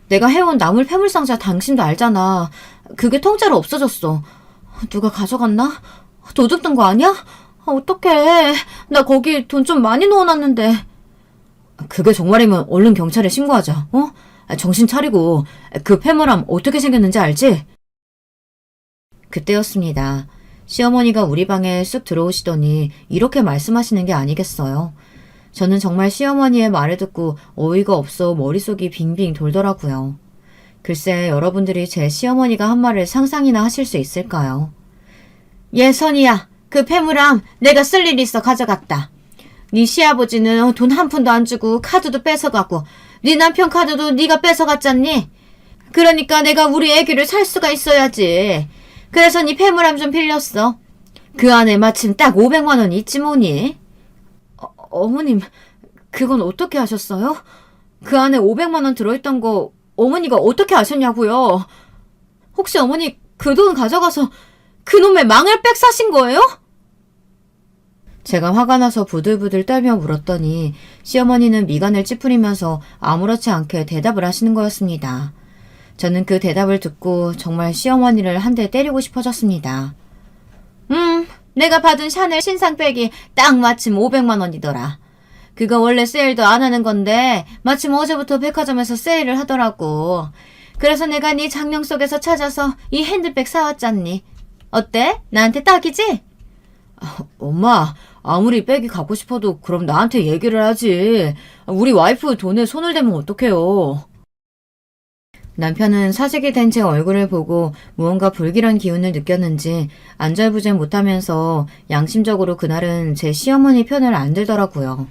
내가 해온 나물 폐물상자 당신도 알잖아. 그게 통째로 없어졌어. 누가 가져갔나? 도둑 든 거 아니야? 어떡해. 나 거기 돈 좀 많이 넣어놨는데. 그게 정말이면 얼른 경찰에 신고하자. 어? 정신 차리고 그 폐물함 어떻게 생겼는지 알지? 그때였습니다. 시어머니가 우리 방에 쑥 들어오시더니 이렇게 말씀하시는 게 아니겠어요. 저는 정말 시어머니의 말을 듣고 어이가 없어 머릿속이 빙빙 돌더라고요. 글쎄 여러분들이 제 시어머니가 한 말을 상상이나 하실 수 있을까요? 예선이야, 그 폐물함 내가 쓸 일 있어 가져갔다. 네 시아버지는 돈 한 푼도 안 주고 카드도 뺏어가고 네 남편 카드도 네가 뺏어갔잖니? 그러니까 내가 우리 애기를 살 수가 있어야지. 그래서 네 폐물함 좀 빌렸어. 그 안에 마침 딱 500만 원이 있지 뭐니? 어머님, 그건 어떻게 하셨어요? 그 안에 500만 원 들어있던 거 어머니가 어떻게 아셨냐고요? 혹시 어머니 그 돈 가져가서 그놈의 망을 빽 사신 거예요? 제가 화가 나서 부들부들 떨며 물었더니 시어머니는 미간을 찌푸리면서 아무렇지 않게 대답을 하시는 거였습니다. 저는 그 대답을 듣고 정말 시어머니를 한 대 때리고 싶어졌습니다. 내가 받은 샤넬 신상백이 딱 마침 500만 원이더라. 그거 원래 세일도 안 하는 건데 마침 어제부터 백화점에서 세일을 하더라고. 그래서 내가 네 장롱 속에서 찾아서 이 핸드백 사왔잖니. 어때? 나한테 딱이지? 엄마, 아무리 백이 갖고 싶어도 그럼 나한테 얘기를 하지. 우리 와이프 돈에 손을 대면 어떡해요. 남편은 사직이 된 제 얼굴을 보고 무언가 불길한 기운을 느꼈는지 안절부절 못하면서 양심적으로 그날은 제 시어머니 편을 안 들더라고요.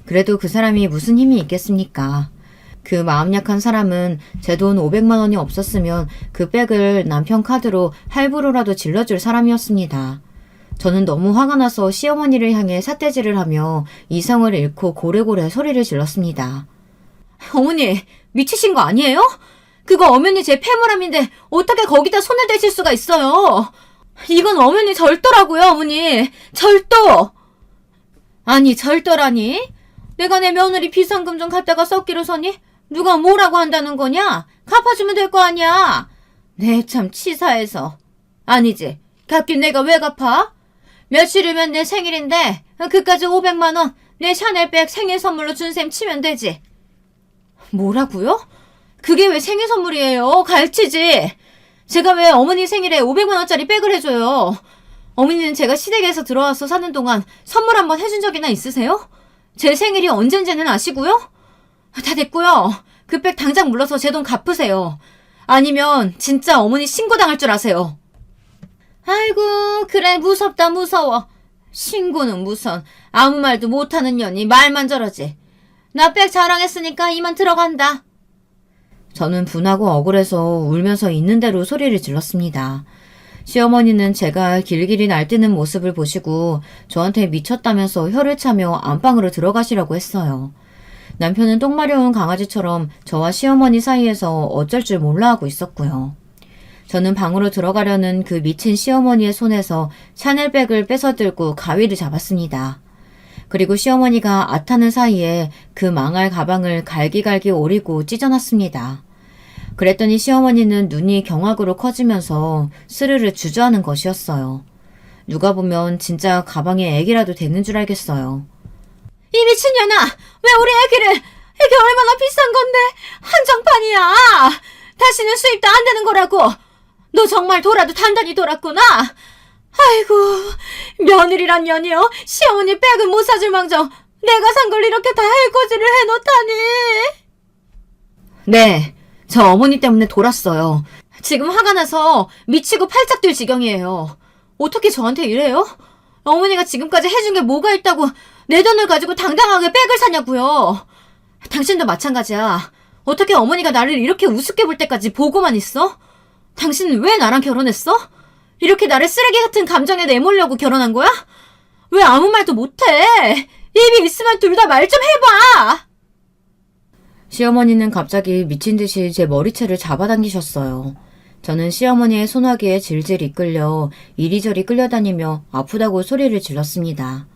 그래도 그 사람이 무슨 힘이 있겠습니까? 그 마음 약한 사람은 제 돈 500만 원이 없었으면 그 백을 남편 카드로 할부로라도 질러줄 사람이었습니다. 저는 너무 화가 나서 시어머니를 향해 삿대질을 하며 이성을 잃고 고래고래 소리를 질렀습니다. 어머니, 미치신 거 아니에요? 그거 엄연히 제 폐물함인데 어떻게 거기다 손을 대실 수가 있어요? 이건 엄연히 절도라고요, 어머니. 절도! 아니, 절도라니? 내가 내 며느리 비상금 좀 갖다가 썩기로 서니? 누가 뭐라고 한다는 거냐? 갚아주면 될 거 아니야? 네, 참 치사해서. 아니지. 갚긴 내가 왜 갚아? 며칠이면 내 생일인데 그까지 500만 원 내 샤넬백 생일 선물로 준 셈 치면 되지. 뭐라고요? 그게 왜 생일 선물이에요? 갈치지. 제가 왜 어머니 생일에 500만 원짜리 백을 해줘요? 어머니는 제가 시댁에서 들어와서 사는 동안 선물 한번 해준 적이나 있으세요? 제 생일이 언젠지는 아시고요? 다 됐고요. 그 백 당장 물러서 제 돈 갚으세요. 아니면 진짜 어머니 신고당할 줄 아세요. 아이고, 그래, 무섭다, 무서워. 신고는 무슨, 아무 말도 못하는 년이 말만 저러지. 나 백 자랑했으니까 이만 들어간다. 저는 분하고 억울해서 울면서 있는 대로 소리를 질렀습니다. 시어머니는 제가 길길이 날뛰는 모습을 보시고 저한테 미쳤다면서 혀를 차며 안방으로 들어가시려고 했어요. 남편은 똥 마려운 강아지처럼 저와 시어머니 사이에서 어쩔 줄 몰라 하고 있었고요. 저는 방으로 들어가려는 그 미친 시어머니의 손에서 샤넬백을 뺏어들고 가위를 잡았습니다. 그리고 시어머니가 아타는 사이에 그 망할 가방을 갈기갈기 오리고 찢어놨습니다. 그랬더니 시어머니는 눈이 경악으로 커지면서 스르르 주저하는 것이었어요. 누가 보면 진짜 가방에 애기라도 되는 줄 알겠어요. 이 미친년아! 왜 우리 애기를! 이게 얼마나 비싼 건데! 한정판이야! 다시는 수입도 안 되는 거라고! 너 정말 돌아도 단단히 돌았구나! 아이고, 며느리란 년이요. 시어머니 백은 못 사줄 망정 내가 산 걸 이렇게 다 해코지를 해놓다니. 네, 저 어머니 때문에 돌았어요. 지금 화가 나서 미치고 팔짝 뛸 지경이에요. 어떻게 저한테 이래요? 어머니가 지금까지 해준 게 뭐가 있다고 내 돈을 가지고 당당하게 백을 사냐고요. 당신도 마찬가지야. 어떻게 어머니가 나를 이렇게 우습게 볼 때까지 보고만 있어? 당신은 왜 나랑 결혼했어? 이렇게 나를 쓰레기 같은 감정에 내몰려고 결혼한 거야? 왜 아무 말도 못해? 입이 있으면 둘 다 말 좀 해봐! 시어머니는 갑자기 미친 듯이 제 머리채를 잡아당기셨어요. 저는 시어머니의 소나기에 질질 이끌려 이리저리 끌려다니며 아프다고 소리를 질렀습니다.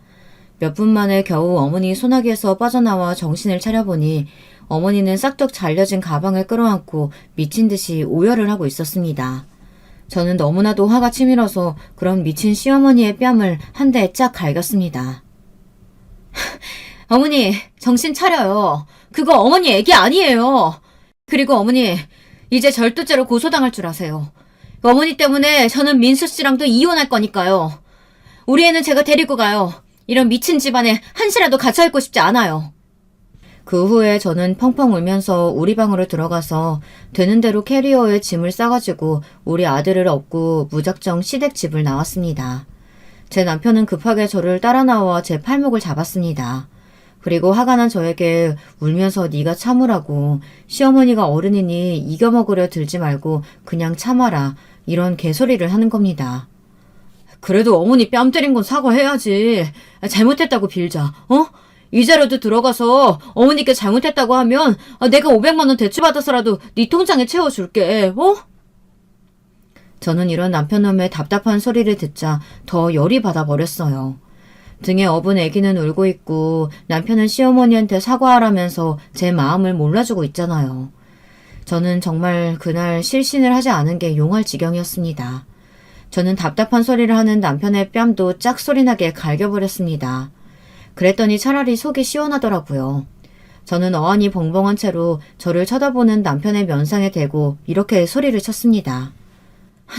몇 분 만에 겨우 어머니 소나기에서 빠져나와 정신을 차려보니 어머니는 싹둑 잘려진 가방을 끌어안고 미친 듯이 오열을 하고 있었습니다. 저는 너무나도 화가 치밀어서 그런 미친 시어머니의 뺨을 한 대 쫙 갈겼습니다. 어머니, 정신 차려요. 그거 어머니 애기 아니에요. 그리고 어머니, 이제 절도죄로 고소당할 줄 아세요. 어머니 때문에 저는 민수 씨랑도 이혼할 거니까요. 우리 애는 제가 데리고 가요. 이런 미친 집안에 한시라도 갇혀 있고 싶지 않아요. 그 후에 저는 펑펑 울면서 우리 방으로 들어가서 되는 대로 캐리어에 짐을 싸가지고 우리 아들을 업고 무작정 시댁 집을 나왔습니다. 제 남편은 급하게 저를 따라 나와 제 팔목을 잡았습니다. 그리고 화가 난 저에게 울면서 네가 참으라고, 시어머니가 어른이니 이겨먹으려 들지 말고 그냥 참아라, 이런 개소리를 하는 겁니다. 그래도 어머니 뺨 때린 건 사과해야지. 잘못했다고 빌자. 이자료도 들어가서 어머니께 잘못했다고 하면 내가 500만 원 대출받아서라도 네 통장에 채워줄게. 저는 이런 남편놈의 답답한 소리를 듣자 더 열이 받아버렸어요. 등에 업은 아기는 울고 있고 남편은 시어머니한테 사과하라면서 제 마음을 몰라주고 있잖아요. 저는 정말 그날 실신을 하지 않은 게 용할 지경이었습니다. 저는 답답한 소리를 하는 남편의 뺨도 짝소리나게 갈겨버렸습니다. 그랬더니 차라리 속이 시원하더라고요. 저는 어안이 벙벙한 채로 저를 쳐다보는 남편의 면상에 대고 이렇게 소리를 쳤습니다.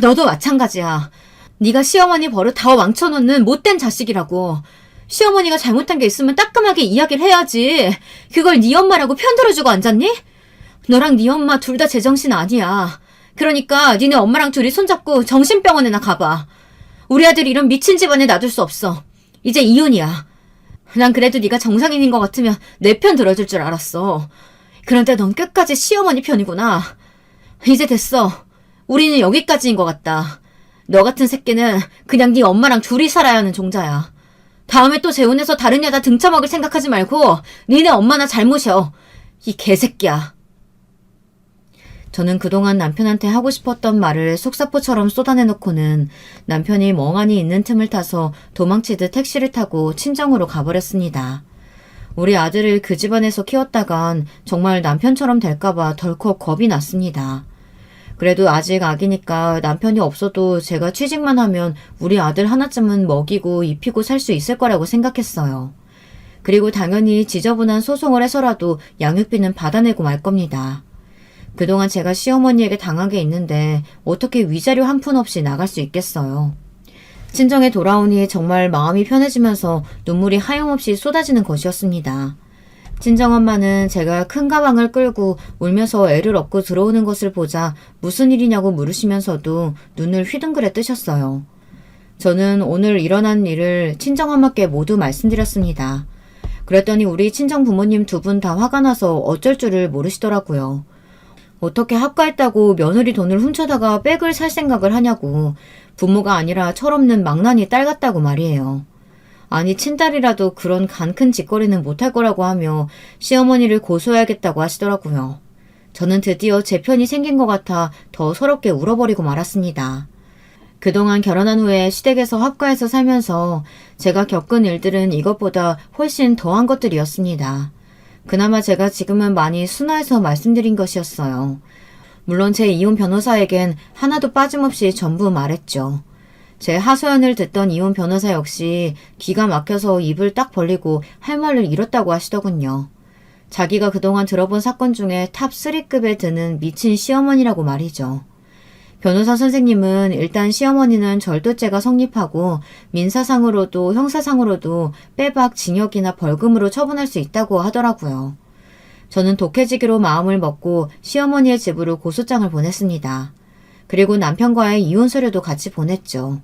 너도 마찬가지야. 네가 시어머니 버릇 다 망쳐놓는 못된 자식이라고. 시어머니가 잘못한 게 있으면 따끔하게 이야기를 해야지. 그걸 네 엄마라고 편들어주고 앉았니? 너랑 네 엄마 둘 다 제정신 아니야. 그러니까 니네 엄마랑 둘이 손잡고 정신병원에나 가봐. 우리 아들 이런 미친 집안에 놔둘 수 없어. 이제 이혼이야. 난 그래도 네가 정상인인 것 같으면 내 편 들어줄 줄 알았어. 그런데 넌 끝까지 시어머니 편이구나. 이제 됐어. 우리는 여기까지인 것 같다. 너 같은 새끼는 그냥 네 엄마랑 둘이 살아야 하는 종자야. 다음에 또 재혼해서 다른 여자 등쳐먹을 생각하지 말고 니네 엄마나 잘모셔. 이 개새끼야. 저는 그동안 남편한테 하고 싶었던 말을 속사포처럼 쏟아내놓고는 남편이 멍하니 있는 틈을 타서 도망치듯 택시를 타고 친정으로 가버렸습니다. 우리 아들을 그 집안에서 키웠다간 정말 남편처럼 될까봐 덜컥 겁이 났습니다. 그래도 아직 아기니까 남편이 없어도 제가 취직만 하면 우리 아들 하나쯤은 먹이고 입히고 살 수 있을 거라고 생각했어요. 그리고 당연히 지저분한 소송을 해서라도 양육비는 받아내고 말 겁니다. 그동안 제가 시어머니에게 당한 게 있는데 어떻게 위자료 한 푼 없이 나갈 수 있겠어요. 친정에 돌아오니 정말 마음이 편해지면서 눈물이 하염없이 쏟아지는 것이었습니다. 친정엄마는 제가 큰 가방을 끌고 울면서 애를 업고 들어오는 것을 보자 무슨 일이냐고 물으시면서도 눈을 휘둥그레 뜨셨어요. 저는 오늘 일어난 일을 친정엄마께 모두 말씀드렸습니다. 그랬더니 우리 친정 부모님 두 분 다 화가 나서 어쩔 줄을 모르시더라고요. 어떻게 합가했다고 며느리 돈을 훔쳐다가 백을 살 생각을 하냐고, 부모가 아니라 철없는 망나니 딸 같다고 말이에요. 아니 친딸이라도 그런 간 큰 짓거리는 못할 거라고 하며 시어머니를 고소해야겠다고 하시더라고요. 저는 드디어 제 편이 생긴 것 같아 더 서럽게 울어버리고 말았습니다. 그동안 결혼한 후에 시댁에서 합가해서 살면서 제가 겪은 일들은 이것보다 훨씬 더한 것들이었습니다. 그나마 제가 지금은 많이 순화해서 말씀드린 것이었어요. 물론 제 이혼 변호사에겐 하나도 빠짐없이 전부 말했죠. 제 하소연을 듣던 이혼 변호사 역시 기가 막혀서 입을 딱 벌리고 할 말을 잃었다고 하시더군요. 자기가 그동안 들어본 사건 중에 탑 3급에 드는 미친 시어머니라고 말이죠. 변호사 선생님은 일단 시어머니는 절도죄가 성립하고 민사상으로도 형사상으로도 빼박 징역이나 벌금으로 처분할 수 있다고 하더라고요. 저는 독해지기로 마음을 먹고 시어머니의 집으로 고소장을 보냈습니다. 그리고 남편과의 이혼 서류도 같이 보냈죠.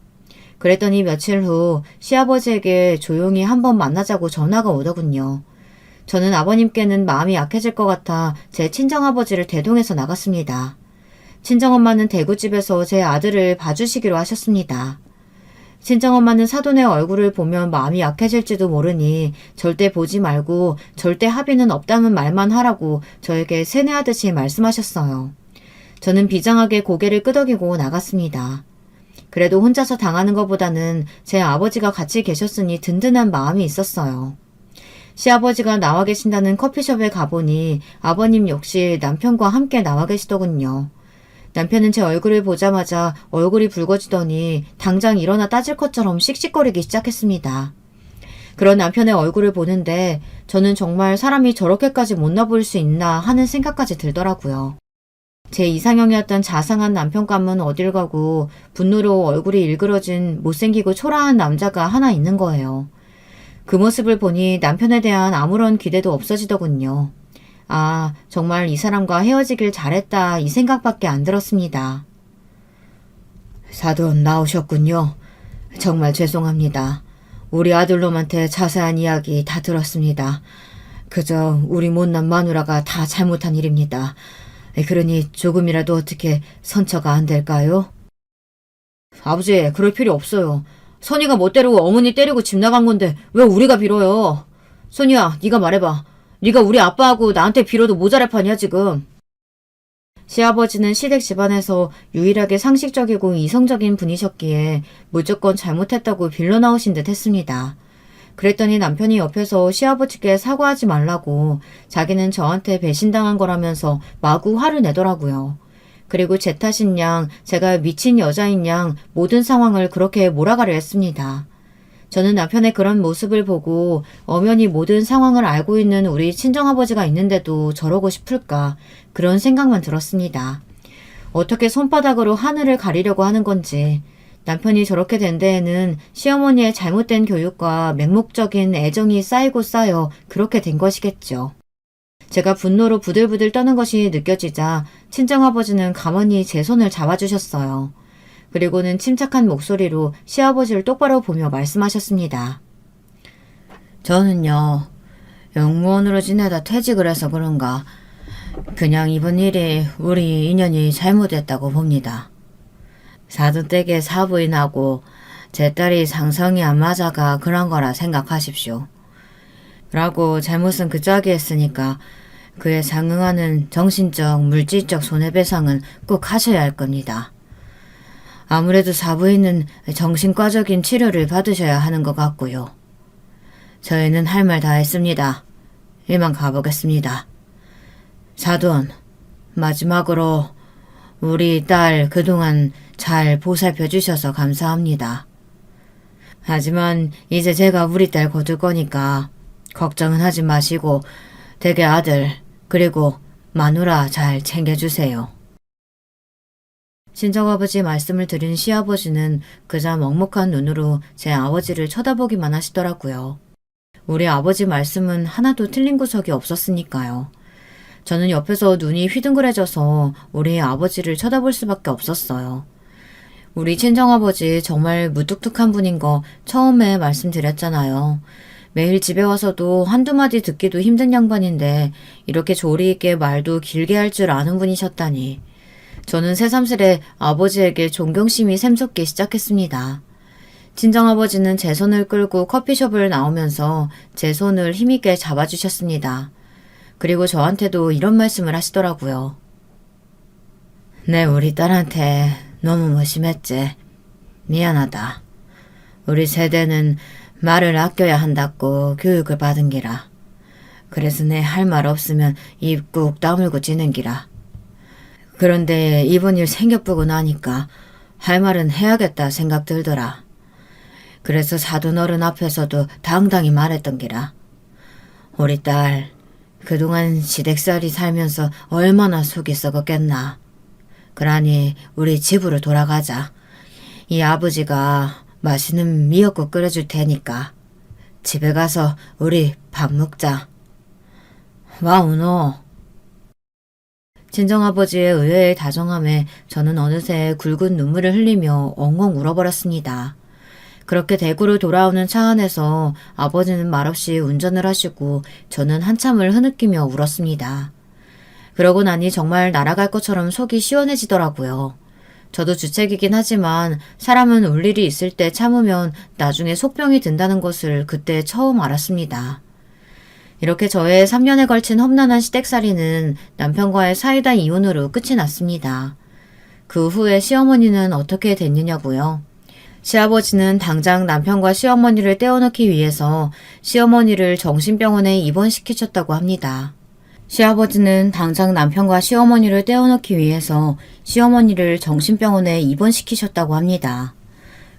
그랬더니 며칠 후 시아버지에게 조용히 한번 만나자고 전화가 오더군요. 저는 아버님께는 마음이 약해질 것 같아 제 친정아버지를 대동해서 나갔습니다. 친정엄마는 대구집에서 제 아들을 봐주시기로 하셨습니다. 친정엄마는 사돈의 얼굴을 보면 마음이 약해질지도 모르니 절대 보지 말고 절대 합의는 없다는 말만 하라고 저에게 세뇌하듯이 말씀하셨어요. 저는 비장하게 고개를 끄덕이고 나갔습니다. 그래도 혼자서 당하는 것보다는 제 아버지가 같이 계셨으니 든든한 마음이 있었어요. 시아버지가 나와 계신다는 커피숍에 가보니 아버님 역시 남편과 함께 나와 계시더군요. 남편은 제 얼굴을 보자마자 얼굴이 붉어지더니 당장 일어나 따질 것처럼 씩씩거리기 시작했습니다. 그런 남편의 얼굴을 보는데 저는 정말 사람이 저렇게까지 못나 보일 수 있나 하는 생각까지 들더라고요. 제 이상형이었던 자상한 남편감은 어딜 가고 분노로 얼굴이 일그러진 못생기고 초라한 남자가 하나 있는 거예요. 그 모습을 보니 남편에 대한 아무런 기대도 없어지더군요. 아, 정말 이 사람과 헤어지길 잘했다 이 생각밖에 안 들었습니다. 사돈 나오셨군요. 정말 죄송합니다. 우리 아들놈한테 자세한 이야기 다 들었습니다. 그저 우리 못난 마누라가 다 잘못한 일입니다. 그러니 조금이라도 어떻게 선처가 안 될까요? 아버지, 그럴 필요 없어요. 선이가 멋대로 어머니 때리고 집 나간 건데 왜 우리가 빌어요? 선이야, 네가 말해봐. 네가 우리 아빠하고 나한테 빌어도 모자랄 판이야 지금. 시아버지는 시댁 집안에서 유일하게 상식적이고 이성적인 분이셨기에 무조건 잘못했다고 빌러 나오신 듯 했습니다. 그랬더니 남편이 옆에서 시아버지께 사과하지 말라고 자기는 저한테 배신당한 거라면서 마구 화를 내더라고요. 그리고 제 탓인 양 제가 미친 여자인 양 모든 상황을 그렇게 몰아가려 했습니다. 저는 남편의 그런 모습을 보고 엄연히 모든 상황을 알고 있는 우리 친정아버지가 있는데도 저러고 싶을까 그런 생각만 들었습니다. 어떻게 손바닥으로 하늘을 가리려고 하는 건지 남편이 저렇게 된 데에는 시어머니의 잘못된 교육과 맹목적인 애정이 쌓이고 쌓여 그렇게 된 것이겠죠. 제가 분노로 부들부들 떠는 것이 느껴지자 친정아버지는 가만히 제 손을 잡아주셨어요. 그리고는 침착한 목소리로 시아버지를 똑바로 보며 말씀하셨습니다. 저는요, 영무원으로 지내다 퇴직을 해서 그런가 그냥 이번 일이 우리 인연이 잘못됐다고 봅니다. 사돈댁에 사부인하고 제 딸이 상성이 안 맞아가 그런 거라 생각하십시오. 라고 잘못은 그 짝이 했으니까 그에 상응하는 정신적, 물질적 손해배상은 꼭 하셔야 할 겁니다. 아무래도 사부인은 정신과적인 치료를 받으셔야 하는 것 같고요. 저희는 할 말 다 했습니다. 이만 가보겠습니다. 사돈, 마지막으로 우리 딸 그동안 잘 보살펴 주셔서 감사합니다. 하지만 이제 제가 우리 딸 거둘 거니까 걱정은 하지 마시고 댁의 아들 그리고 마누라 잘 챙겨주세요. 친정아버지 말씀을 들은 시아버지는 그저 먹먹한 눈으로 제 아버지를 쳐다보기만 하시더라고요. 우리 아버지 말씀은 하나도 틀린 구석이 없었으니까요. 저는 옆에서 눈이 휘둥그레져서 우리 아버지를 쳐다볼 수밖에 없었어요. 우리 친정아버지 정말 무뚝뚝한 분인 거 처음에 말씀드렸잖아요. 매일 집에 와서도 한두 마디 듣기도 힘든 양반인데 이렇게 조리 있게 말도 길게 할 줄 아는 분이셨다니. 저는 새삼스레 아버지에게 존경심이 샘솟기 시작했습니다. 친정아버지는 제 손을 끌고 커피숍을 나오면서 제 손을 힘있게 잡아주셨습니다. 그리고 저한테도 이런 말씀을 하시더라고요. 네, 우리 딸한테 너무 무심했지. 미안하다. 우리 세대는 말을 아껴야 한다고 교육을 받은 기라. 그래서 내 할 말 없으면 입 꾹 다물고 지는 기라. 그런데 이번 일 생겨보고 나니까 할 말은 해야겠다 생각 들더라. 그래서 사돈 어른 앞에서도 당당히 말했던 기라. 우리 딸 그동안 시댁살이 살면서 얼마나 속이 썩었겠나. 그러니 우리 집으로 돌아가자. 이 아버지가 맛있는 미역국 끓여줄 테니까 집에 가서 우리 밥 먹자. 와우 너. 친정아버지의 의외의 다정함에 저는 어느새 굵은 눈물을 흘리며 엉엉 울어버렸습니다. 그렇게 대구로 돌아오는 차 안에서 아버지는 말없이 운전을 하시고 저는 한참을 흐느끼며 울었습니다. 그러고 나니 정말 날아갈 것처럼 속이 시원해지더라고요. 저도 주책이긴 하지만 사람은 울 일이 있을 때 참으면 나중에 속병이 든다는 것을 그때 처음 알았습니다. 이렇게 저의 3년에 걸친 험난한 시댁살이는 남편과의 사이다 이혼으로 끝이 났습니다. 그 후에 시어머니는 어떻게 됐느냐고요? 시아버지는 당장 남편과 시어머니를 떼어놓기 위해서 시어머니를 정신병원에 입원시키셨다고 합니다. 시아버지는 당장 남편과 시어머니를 떼어놓기 위해서 시어머니를 정신병원에 입원시키셨다고 합니다.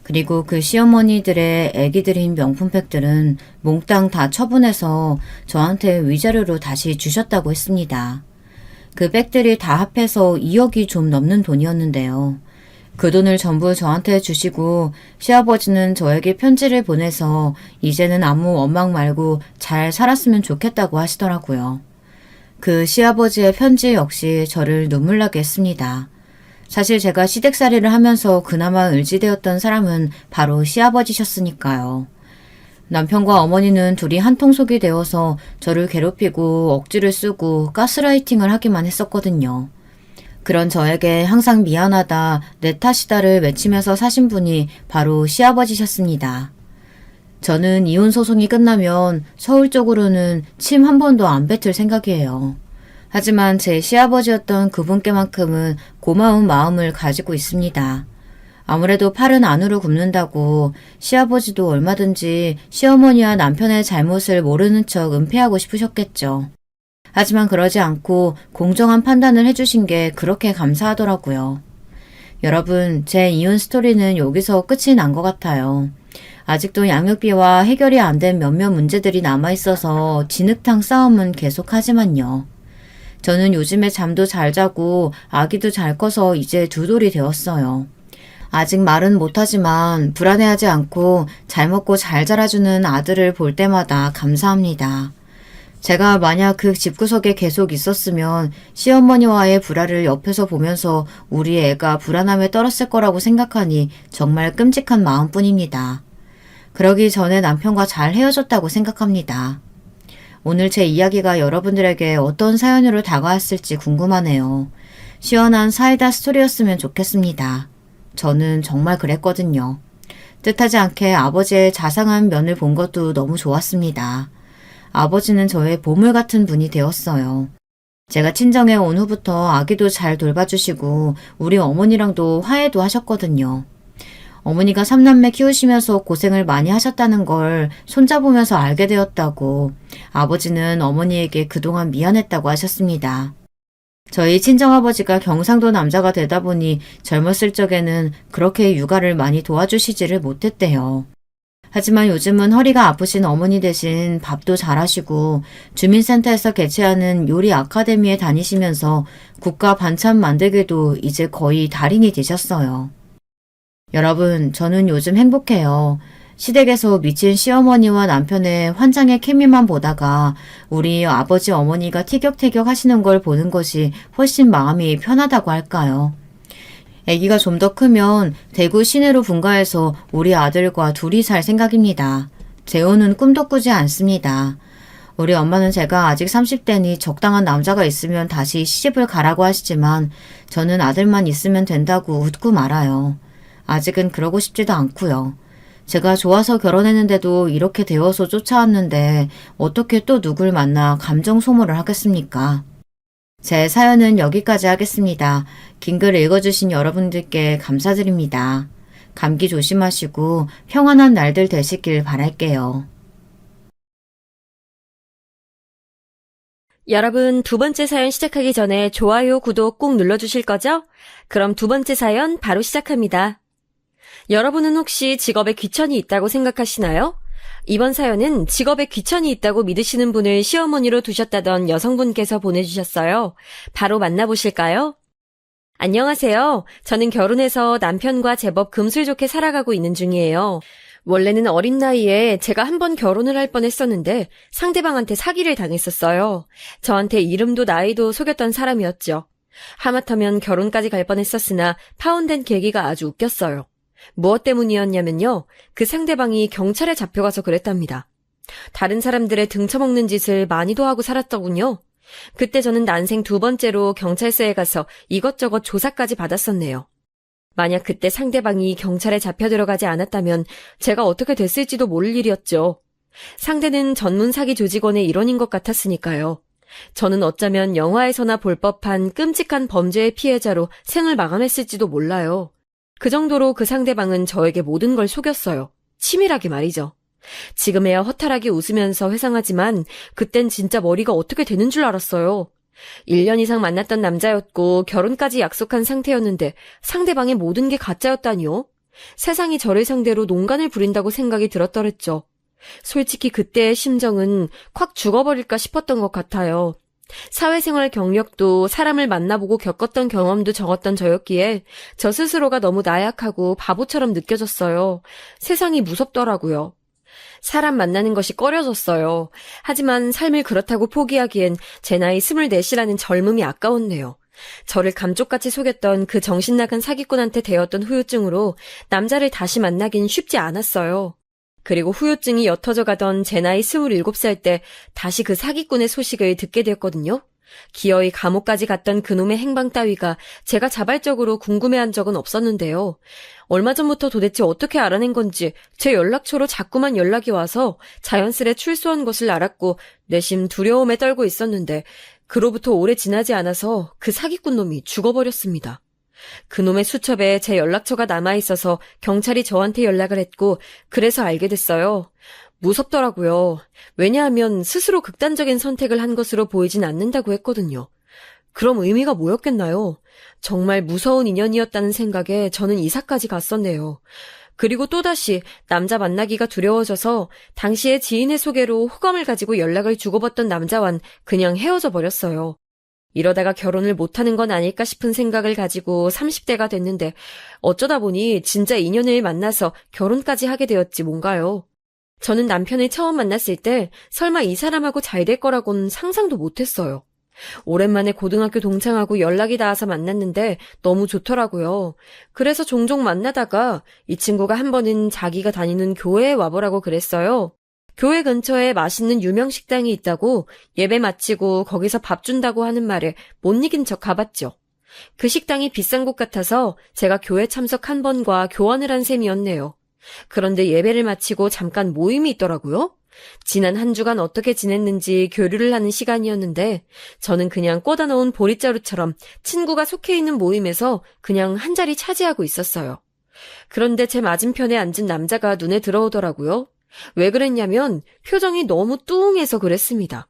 그리고 그 시어머니들의 애기들인 명품백들은 몽땅 다 처분해서 저한테 위자료로 다시 주셨다고 했습니다. 그 백들이 다 합해서 2억이 좀 넘는 돈이었는데요. 그 돈을 전부 저한테 주시고 시아버지는 저에게 편지를 보내서 이제는 아무 원망 말고 잘 살았으면 좋겠다고 하시더라고요. 그 시아버지의 편지 역시 저를 눈물나게 했습니다. 사실 제가 시댁살이를 하면서 그나마 의지되었던 사람은 바로 시아버지셨으니까요. 남편과 어머니는 둘이 한통속이 되어서 저를 괴롭히고 억지를 쓰고 가스라이팅을 하기만 했었거든요. 그런 저에게 항상 미안하다, 내 탓이다를 외치면서 사신 분이 바로 시아버지셨습니다. 저는 이혼 소송이 끝나면 서울 쪽으로는 침 한 번도 안 뱉을 생각이에요. 하지만 제 시아버지였던 그분께만큼은 고마운 마음을 가지고 있습니다. 아무래도 팔은 안으로 굽는다고 시아버지도 얼마든지 시어머니와 남편의 잘못을 모르는 척 은폐하고 싶으셨겠죠. 하지만 그러지 않고 공정한 판단을 해주신 게 그렇게 감사하더라고요. 여러분, 제 이혼 스토리는 여기서 끝이 난 것 같아요. 아직도 양육비와 해결이 안 된 몇몇 문제들이 남아있어서 진흙탕 싸움은 계속하지만요. 저는 요즘에 잠도 잘 자고 아기도 잘 커서 이제 두 돌이 되었어요. 아직 말은 못하지만 불안해하지 않고 잘 먹고 잘 자라주는 아들을 볼 때마다 감사합니다. 제가 만약 그 집구석에 계속 있었으면 시어머니와의 불화를 옆에서 보면서 우리 애가 불안함에 떨었을 거라고 생각하니 정말 끔찍한 마음뿐입니다. 그러기 전에 남편과 잘 헤어졌다고 생각합니다. 오늘 제 이야기가 여러분들에게 어떤 사연으로 다가왔을지 궁금하네요. 시원한 사이다 스토리였으면 좋겠습니다. 저는 정말 그랬거든요. 뜻하지 않게 아버지의 자상한 면을 본 것도 너무 좋았습니다. 아버지는 저의 보물 같은 분이 되었어요. 제가 친정에 온 후부터 아기도 잘 돌봐주시고 우리 어머니랑도 화해도 하셨거든요. 어머니가 3남매 키우시면서 고생을 많이 하셨다는 걸 손자보면서 알게 되었다고 아버지는 어머니에게 그동안 미안했다고 하셨습니다. 저희 친정아버지가 경상도 남자가 되다 보니 젊었을 적에는 그렇게 육아를 많이 도와주시지를 못했대요. 하지만 요즘은 허리가 아프신 어머니 대신 밥도 잘하시고 주민센터에서 개최하는 요리 아카데미에 다니시면서 국가 반찬 만들기도 이제 거의 달인이 되셨어요. 여러분, 저는 요즘 행복해요. 시댁에서 미친 시어머니와 남편의 환장의 케미만 보다가 우리 아버지 어머니가 티격태격 하시는 걸 보는 것이 훨씬 마음이 편하다고 할까요? 아기가 좀 더 크면 대구 시내로 분가해서 우리 아들과 둘이 살 생각입니다. 재혼은 꿈도 꾸지 않습니다. 우리 엄마는 제가 아직 30대니 적당한 남자가 있으면 다시 시집을 가라고 하시지만 저는 아들만 있으면 된다고 웃고 말아요. 아직은 그러고 싶지도 않고요. 제가 좋아서 결혼했는데도 이렇게 되어서 쫓아왔는데 어떻게 또 누굴 만나 감정 소모를 하겠습니까? 제 사연은 여기까지 하겠습니다. 긴 글 읽어주신 여러분들께 감사드립니다. 감기 조심하시고 평안한 날들 되시길 바랄게요. 여러분, 두 번째 사연 시작하기 전에 좋아요, 구독 꼭 눌러주실 거죠? 그럼 두 번째 사연 바로 시작합니다. 여러분은 혹시 직업에 귀천이 있다고 생각하시나요? 이번 사연은 직업에 귀천이 있다고 믿으시는 분을 시어머니로 두셨다던 여성분께서 보내주셨어요. 바로 만나보실까요? 안녕하세요. 저는 결혼해서 남편과 제법 금슬 좋게 살아가고 있는 중이에요. 원래는 어린 나이에 제가 한 번 결혼을 할 뻔했었는데 상대방한테 사기를 당했었어요. 저한테 이름도 나이도 속였던 사람이었죠. 하마터면 결혼까지 갈 뻔했었으나 파혼된 계기가 아주 웃겼어요. 무엇 때문이었냐면요. 그 상대방이 경찰에 잡혀가서 그랬답니다. 다른 사람들의 등쳐먹는 짓을 많이도 하고 살았더군요. 그때 저는 난생 두 번째로 경찰서에 가서 이것저것 조사까지 받았었네요. 만약 그때 상대방이 경찰에 잡혀 들어가지 않았다면 제가 어떻게 됐을지도 모를 일이었죠. 상대는 전문 사기 조직원의 일원인 것 같았으니까요. 저는 어쩌면 영화에서나 볼 법한 끔찍한 범죄의 피해자로 생을 마감했을지도 몰라요. 그 정도로 그 상대방은 저에게 모든 걸 속였어요. 치밀하게 말이죠. 지금에야 허탈하게 웃으면서 회상하지만 그땐 진짜 머리가 어떻게 되는 줄 알았어요. 1년 이상 만났던 남자였고 결혼까지 약속한 상태였는데 상대방의 모든 게 가짜였다니요? 세상이 저를 상대로 농간을 부린다고 생각이 들었더랬죠. 솔직히 그때의 심정은 콱 죽어버릴까 싶었던 것 같아요. 사회생활 경력도 사람을 만나보고 겪었던 경험도 적었던 저였기에 저 스스로가 너무 나약하고 바보처럼 느껴졌어요. 세상이 무섭더라고요. 사람 만나는 것이 꺼려졌어요. 하지만 삶을 그렇다고 포기하기엔 제 나이 24이라는 젊음이 아까웠네요. 저를 감쪽같이 속였던 그 정신나간 사기꾼한테 대었던 후유증으로 남자를 다시 만나긴 쉽지 않았어요. 그리고 후유증이 옅어져 가던 제 나이 27살 때 다시 그 사기꾼의 소식을 듣게 되었거든요. 기어이 감옥까지 갔던 그놈의 행방 따위가 제가 자발적으로 궁금해한 적은 없었는데요. 얼마 전부터 도대체 어떻게 알아낸 건지 제 연락처로 자꾸만 연락이 와서 자연스레 출소한 것을 알았고 내심 두려움에 떨고 있었는데 그로부터 오래 지나지 않아서 그 사기꾼 놈이 죽어버렸습니다. 그놈의 수첩에 제 연락처가 남아있어서 경찰이 저한테 연락을 했고 그래서 알게 됐어요. 무섭더라고요. 왜냐하면 스스로 극단적인 선택을 한 것으로 보이진 않는다고 했거든요. 그럼 의미가 뭐였겠나요? 정말 무서운 인연이었다는 생각에 저는 이사까지 갔었네요. 그리고 또다시 남자 만나기가 두려워져서 당시에 지인의 소개로 호감을 가지고 연락을 주고받던 남자와는 그냥 헤어져 버렸어요. 이러다가 결혼을 못하는 건 아닐까 싶은 생각을 가지고 30대가 됐는데 어쩌다 보니 진짜 인연을 만나서 결혼까지 하게 되었지 뭔가요. 저는 남편을 처음 만났을 때 설마 이 사람하고 잘 될 거라고는 상상도 못했어요. 오랜만에 고등학교 동창하고 연락이 닿아서 만났는데 너무 좋더라고요. 그래서 종종 만나다가 이 친구가 한 번은 자기가 다니는 교회에 와보라고 그랬어요. 교회 근처에 맛있는 유명 식당이 있다고 예배 마치고 거기서 밥 준다고 하는 말에 못 이긴 척 가봤죠. 그 식당이 비싼 곳 같아서 제가 교회 참석 한 번과 교환을 한 셈이었네요. 그런데 예배를 마치고 잠깐 모임이 있더라고요. 지난 한 주간 어떻게 지냈는지 교류를 하는 시간이었는데 저는 그냥 꽂아 놓은 보릿자루처럼 친구가 속해 있는 모임에서 그냥 한 자리 차지하고 있었어요. 그런데 제 맞은편에 앉은 남자가 눈에 들어오더라고요. 왜 그랬냐면 표정이 너무 뚱해서 그랬습니다.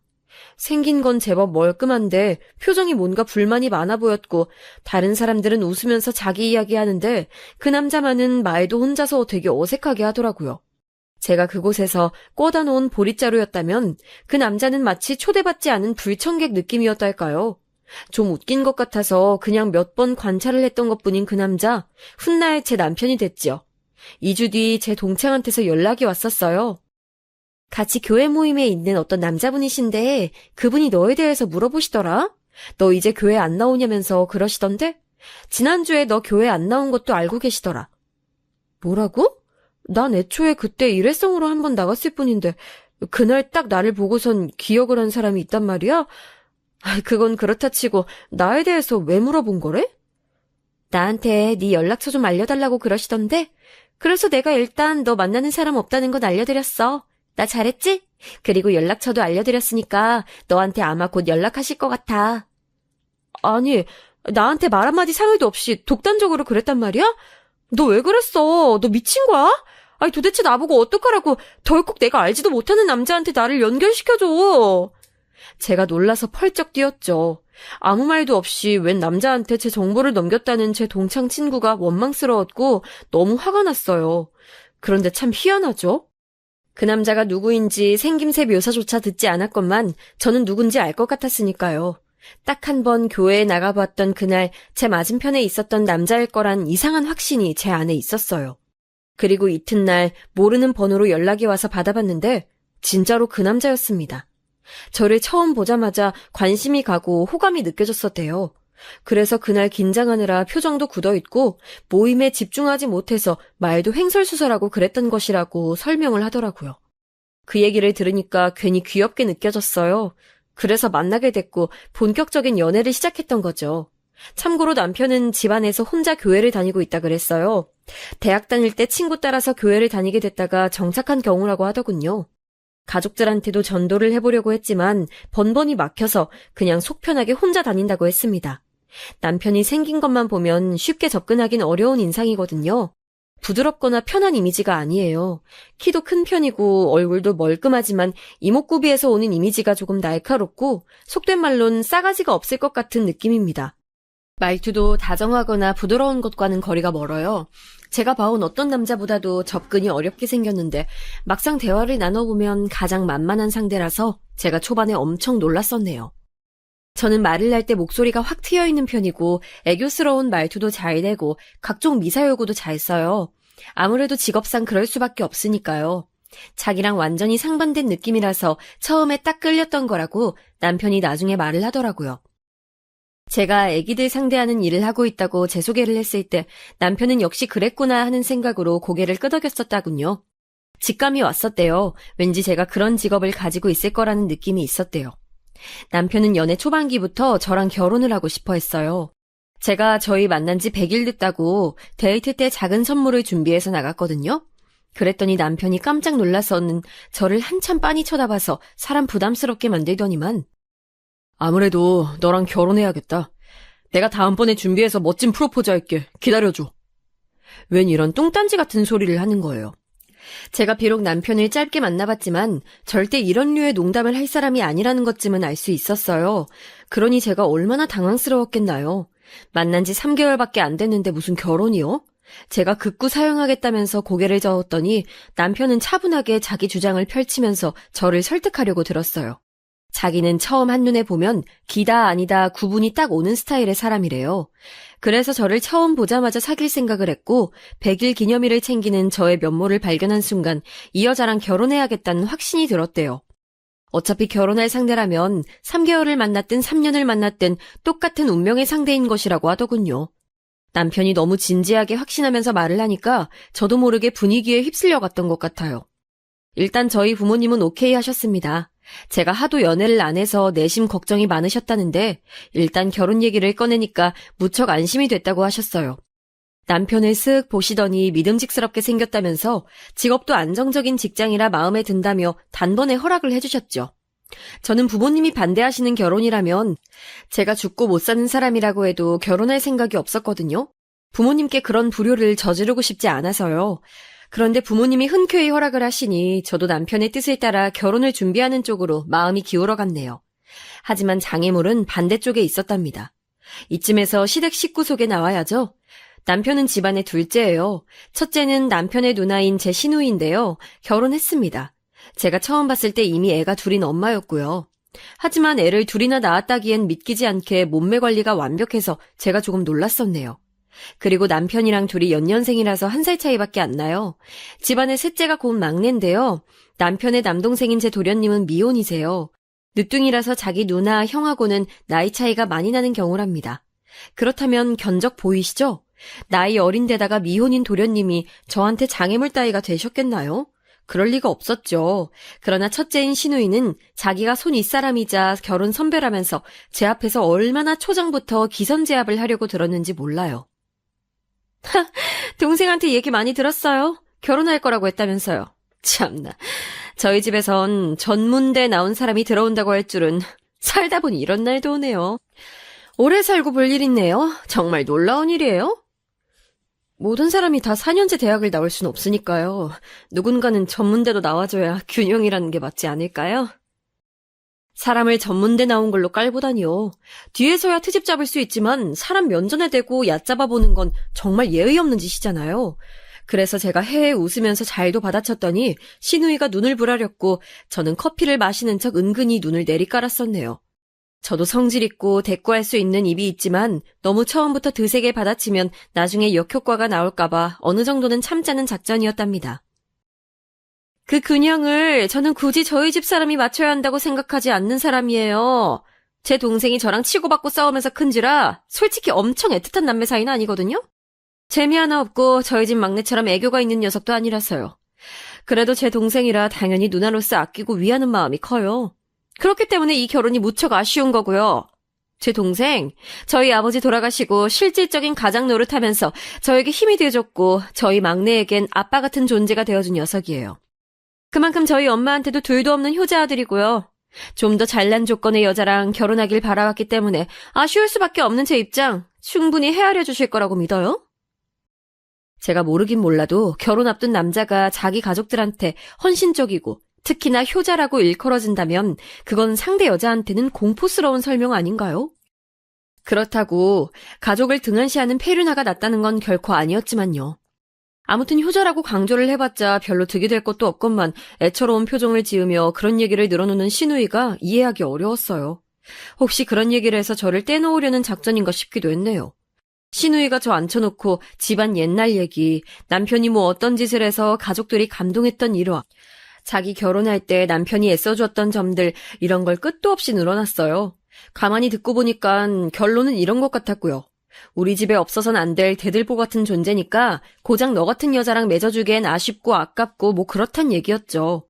생긴 건 제법 멀끔한데 표정이 뭔가 불만이 많아 보였고 다른 사람들은 웃으면서 자기 이야기하는데 그 남자만은 말도 혼자서 되게 어색하게 하더라고요. 제가 그곳에서 꽂아 놓은 보릿자루였다면 그 남자는 마치 초대받지 않은 불청객 느낌이었달까요? 좀 웃긴 것 같아서 그냥 몇 번 관찰을 했던 것뿐인 그 남자, 훗날 제 남편이 됐지요. 2주 뒤 제 동창한테서 연락이 왔었어요. 같이 교회 모임에 있는 어떤 남자분이신데 그분이 너에 대해서 물어보시더라? 너 이제 교회 안 나오냐면서 그러시던데? 지난주에 너 교회 안 나온 것도 알고 계시더라. 뭐라고? 난 애초에 그때 일회성으로 한 번 나갔을 뿐인데 그날 딱 나를 보고선 기억을 한 사람이 있단 말이야? 그건 그렇다 치고 나에 대해서 왜 물어본 거래? 나한테 네 연락처 좀 알려달라고 그러시던데 그래서 내가 일단 너 만나는 사람 없다는 건 알려드렸어. 나 잘했지? 그리고 연락처도 알려드렸으니까 너한테 아마 곧 연락하실 것 같아. 아니, 나한테 말 한마디 상의도 없이 독단적으로 그랬단 말이야? 너 왜 그랬어? 너 미친 거야? 아니 도대체 나보고 어떡하라고 덜컥 내가 알지도 못하는 남자한테 나를 연결시켜줘. 제가 놀라서 펄쩍 뛰었죠. 아무 말도 없이 웬 남자한테 제 정보를 넘겼다는 제 동창 친구가 원망스러웠고 너무 화가 났어요. 그런데 참 희한하죠? 그 남자가 누구인지 생김새 묘사조차 듣지 않았건만 저는 누군지 알 것 같았으니까요. 딱 한 번 교회에 나가봤던 그날 제 맞은편에 있었던 남자일 거란 이상한 확신이 제 안에 있었어요. 그리고 이튿날 모르는 번호로 연락이 와서 받아봤는데 진짜로 그 남자였습니다. 저를 처음 보자마자 관심이 가고 호감이 느껴졌었대요. 그래서 그날 긴장하느라 표정도 굳어있고 모임에 집중하지 못해서 말도 횡설수설하고 그랬던 것이라고 설명을 하더라고요. 그 얘기를 들으니까 괜히 귀엽게 느껴졌어요. 그래서 만나게 됐고 본격적인 연애를 시작했던 거죠. 참고로 남편은 집안에서 혼자 교회를 다니고 있다 그랬어요. 대학 다닐 때 친구 따라서 교회를 다니게 됐다가 정착한 경우라고 하더군요. 가족들한테도 전도를 해보려고 했지만 번번이 막혀서 그냥 속 편하게 혼자 다닌다고 했습니다. 남편이 생긴 것만 보면 쉽게 접근하긴 어려운 인상이거든요. 부드럽거나 편한 이미지가 아니에요. 키도 큰 편이고 얼굴도 멀끔하지만 이목구비에서 오는 이미지가 조금 날카롭고 속된 말로는 싸가지가 없을 것 같은 느낌입니다. 말투도 다정하거나 부드러운 것과는 거리가 멀어요. 제가 봐온 어떤 남자보다도 접근이 어렵게 생겼는데 막상 대화를 나눠보면 가장 만만한 상대라서 제가 초반에 엄청 놀랐었네요. 저는 말을 할 때 목소리가 확 트여있는 편이고 애교스러운 말투도 잘 내고 각종 미사여구도 잘 써요. 아무래도 직업상 그럴 수밖에 없으니까요. 자기랑 완전히 상반된 느낌이라서 처음에 딱 끌렸던 거라고 남편이 나중에 말을 하더라고요. 제가 애기들 상대하는 일을 하고 있다고 제 소개를 했을 때 남편은 역시 그랬구나 하는 생각으로 고개를 끄덕였었다군요. 직감이 왔었대요. 왠지 제가 그런 직업을 가지고 있을 거라는 느낌이 있었대요. 남편은 연애 초반기부터 저랑 결혼을 하고 싶어 했어요. 제가 저희 만난 지 100일 됐다고 데이트 때 작은 선물을 준비해서 나갔거든요. 그랬더니 남편이 깜짝 놀라서는 저를 한참 빤히 쳐다봐서 사람 부담스럽게 만들더니만 아무래도 너랑 결혼해야겠다. 내가 다음번에 준비해서 멋진 프로포즈 할게. 기다려줘. 웬 이런 뚱딴지 같은 소리를 하는 거예요. 제가 비록 남편을 짧게 만나봤지만 절대 이런 류의 농담을 할 사람이 아니라는 것쯤은 알 수 있었어요. 그러니 제가 얼마나 당황스러웠겠나요. 만난 지 3개월밖에 안 됐는데 무슨 결혼이요? 제가 극구 사용하겠다면서 고개를 저었더니 남편은 차분하게 자기 주장을 펼치면서 저를 설득하려고 들었어요. 자기는 처음 한눈에 보면 기다 아니다 구분이 딱 오는 스타일의 사람이래요. 그래서 저를 처음 보자마자 사귈 생각을 했고 100일 기념일을 챙기는 저의 면모를 발견한 순간 이 여자랑 결혼해야겠다는 확신이 들었대요. 어차피 결혼할 상대라면 3개월을 만났든 3년을 만났든 똑같은 운명의 상대인 것이라고 하더군요. 남편이 너무 진지하게 확신하면서 말을 하니까 저도 모르게 분위기에 휩쓸려 갔던 것 같아요. 일단 저희 부모님은 오케이 하셨습니다. 제가 하도 연애를 안 해서 내심 걱정이 많으셨다는데 일단 결혼 얘기를 꺼내니까 무척 안심이 됐다고 하셨어요. 남편을 쓱 보시더니 믿음직스럽게 생겼다면서 직업도 안정적인 직장이라 마음에 든다며 단번에 허락을 해주셨죠. 저는 부모님이 반대하시는 결혼이라면 제가 죽고 못 사는 사람이라고 해도 결혼할 생각이 없었거든요. 부모님께 그런 불효를 저지르고 싶지 않아서요. 그런데 부모님이 흔쾌히 허락을 하시니 저도 남편의 뜻을 따라 결혼을 준비하는 쪽으로 마음이 기울어갔네요. 하지만 장애물은 반대쪽에 있었답니다. 이쯤에서 시댁 식구 소개 나와야죠. 남편은 집안의 둘째예요. 첫째는 남편의 누나인 제 시누이인데요. 결혼했습니다. 제가 처음 봤을 때 이미 애가 둘인 엄마였고요. 하지만 애를 둘이나 낳았다기엔 믿기지 않게 몸매 관리가 완벽해서 제가 조금 놀랐었네요. 그리고 남편이랑 둘이 연년생이라서 1살 차이밖에 안 나요. 집안의 셋째가 곧 막내인데요. 남편의 남동생인 제 도련님은 미혼이세요. 늦둥이라서 자기 누나, 형하고는 나이 차이가 많이 나는 경우랍니다. 그렇다면 견적 보이시죠? 나이 어린데다가 미혼인 도련님이 저한테 장애물 따위가 되셨겠나요? 그럴 리가 없었죠. 그러나 첫째인 시누이는 자기가 손 윗사람이자 결혼 선배라면서 제 앞에서 얼마나 초장부터 기선제압을 하려고 들었는지 몰라요. 동생한테 얘기 많이 들었어요. 결혼할 거라고 했다면서요. 참나. 저희 집에선 전문대 나온 사람이 들어온다고 할 줄은 살다 보니 이런 날도 오네요. 오래 살고 볼 일 있네요. 정말 놀라운 일이에요. 모든 사람이 다 4년제 대학을 나올 순 없으니까요. 누군가는 전문대도 나와줘야 균형이라는 게 맞지 않을까요? 사람을 전문대 나온 걸로 깔보다니요. 뒤에서야 트집 잡을 수 있지만 사람 면전에 대고 얕잡아 보는 건 정말 예의 없는 짓이잖아요. 그래서 제가 헤헤 웃으면서 잘도 받아쳤더니 시누이가 눈을 부라렸고 저는 커피를 마시는 척 은근히 눈을 내리깔았었네요. 저도 성질 있고 대꾸할 수 있는 입이 있지만 너무 처음부터 드세게 받아치면 나중에 역효과가 나올까봐 어느 정도는 참자는 작전이었답니다. 그 균형을 저는 굳이 저희 집 사람이 맞춰야 한다고 생각하지 않는 사람이에요. 제 동생이 저랑 치고받고 싸우면서 큰지라 솔직히 엄청 애틋한 남매 사이는 아니거든요. 재미 하나 없고 저희 집 막내처럼 애교가 있는 녀석도 아니라서요. 그래도 제 동생이라 당연히 누나로서 아끼고 위하는 마음이 커요. 그렇기 때문에 이 결혼이 무척 아쉬운 거고요. 제 동생, 저희 아버지 돌아가시고 실질적인 가장 노릇하면서 저에게 힘이 돼줬고 저희 막내에겐 아빠 같은 존재가 되어준 녀석이에요. 그만큼 저희 엄마한테도 둘도 없는 효자 아들이고요. 좀 더 잘난 조건의 여자랑 결혼하길 바라왔기 때문에 아쉬울 수밖에 없는 제 입장 충분히 헤아려 주실 거라고 믿어요. 제가 모르긴 몰라도 결혼 앞둔 남자가 자기 가족들한테 헌신적이고 특히나 효자라고 일컬어진다면 그건 상대 여자한테는 공포스러운 설명 아닌가요? 그렇다고 가족을 등한시하는 폐륜화가 났다는 건 결코 아니었지만요. 아무튼 효자라고 강조를 해봤자 별로 득이 될 것도 없건만 애처로운 표정을 지으며 그런 얘기를 늘어놓는 시누이가 이해하기 어려웠어요. 혹시 그런 얘기를 해서 저를 떼놓으려는 작전인가 싶기도 했네요. 시누이가 저 앉혀놓고 집안 옛날 얘기, 남편이 뭐 어떤 짓을 해서 가족들이 감동했던 일화, 자기 결혼할 때 남편이 애써주었던 점들 이런 걸 끝도 없이 늘어났어요. 가만히 듣고 보니까 결론은 이런 것 같았고요. 우리 집에 없어선 안 될 대들보 같은 존재니까 고작 너 같은 여자랑 맺어주기엔 아쉽고 아깝고 뭐 그렇단 얘기였죠.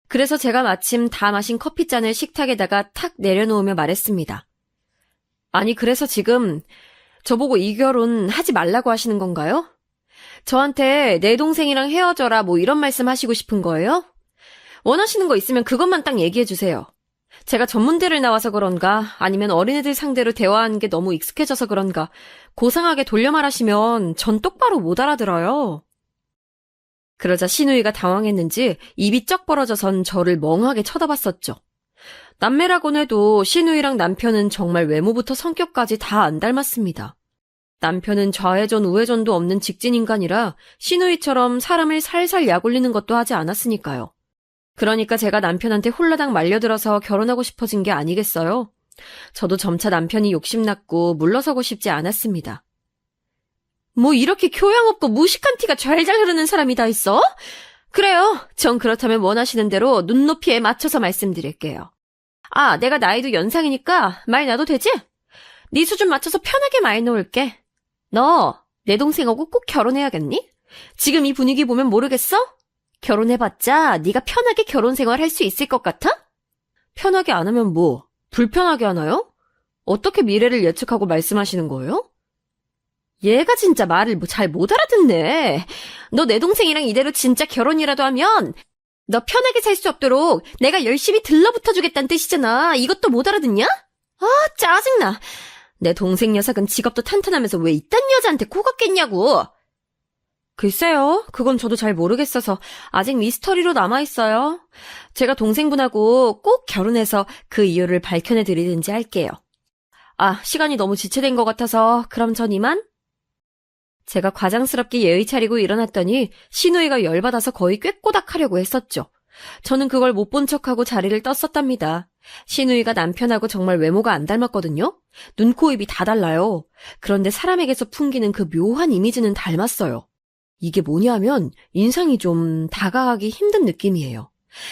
그래서 제가 마침 다 마신 커피잔을 식탁에다가 탁 내려놓으며 말했습니다. 아니 그래서 지금 저보고 이 결혼 하지 말라고 하시는 건가요? 저한테 내 동생이랑 헤어져라 뭐 이런 말씀 하시고 싶은 거예요? 원하시는 거 있으면 그것만 딱 얘기해 주세요. 제가 전문대를 나와서 그런가 아니면 어린애들 상대로 대화하는 게 너무 익숙해져서 그런가 고상하게 돌려 말하시면 전 똑바로 못 알아들어요. 그러자 신우이가 당황했는지 입이 쩍 벌어져선 저를 멍하게 쳐다봤었죠. 남매라곤 해도 신우이랑 남편은 정말 외모부터 성격까지 다 안 닮았습니다. 남편은 좌회전 우회전도 없는 직진인간이라 신우이처럼 사람을 살살 약올리는 것도 하지 않았으니까요. 그러니까 제가 남편한테 홀라당 말려들어서 결혼하고 싶어진 게 아니겠어요? 저도 점차 남편이 욕심났고 물러서고 싶지 않았습니다. 뭐 이렇게 교양 없고 무식한 티가 잘잘 흐르는 사람이 다 있어? 그래요. 전 그렇다면 원하시는 대로 눈높이에 맞춰서 말씀드릴게요. 아, 내가 나이도 연상이니까 말 놔도 되지? 네 수준 맞춰서 편하게 말 놓을게. 너 내 동생하고 꼭 결혼해야겠니? 지금 이 분위기 보면 모르겠어? 결혼해봤자 네가 편하게 결혼 생활 할 수 있을 것 같아? 편하게 안 하면 뭐? 불편하게 하나요? 어떻게 미래를 예측하고 말씀하시는 거예요? 얘가 진짜 말을 잘 못 알아듣네. 너 내 동생이랑 이대로 진짜 결혼이라도 하면 너 편하게 살 수 없도록 내가 열심히 들러붙어주겠다는 뜻이잖아. 이것도 못 알아듣냐? 아, 짜증나. 내 동생 녀석은 직업도 탄탄하면서 왜 이딴 여자한테 코 같겠냐고. 글쎄요. 그건 저도 잘 모르겠어서 아직 미스터리로 남아있어요. 제가 동생분하고 꼭 결혼해서 그 이유를 밝혀내드리든지 할게요. 아, 시간이 너무 지체된 것 같아서 그럼 전 이만? 제가 과장스럽게 예의 차리고 일어났더니 신우이가 열받아서 거의 꾀꼬닥하려고 했었죠. 저는 그걸 못 본 척하고 자리를 떴었답니다. 신우이가 남편하고 정말 외모가 안 닮았거든요. 눈, 코, 입이 다 달라요. 그런데 사람에게서 풍기는 그 묘한 이미지는 닮았어요. 이게 뭐냐면 인상이 좀 다가가기 힘든 느낌이에요.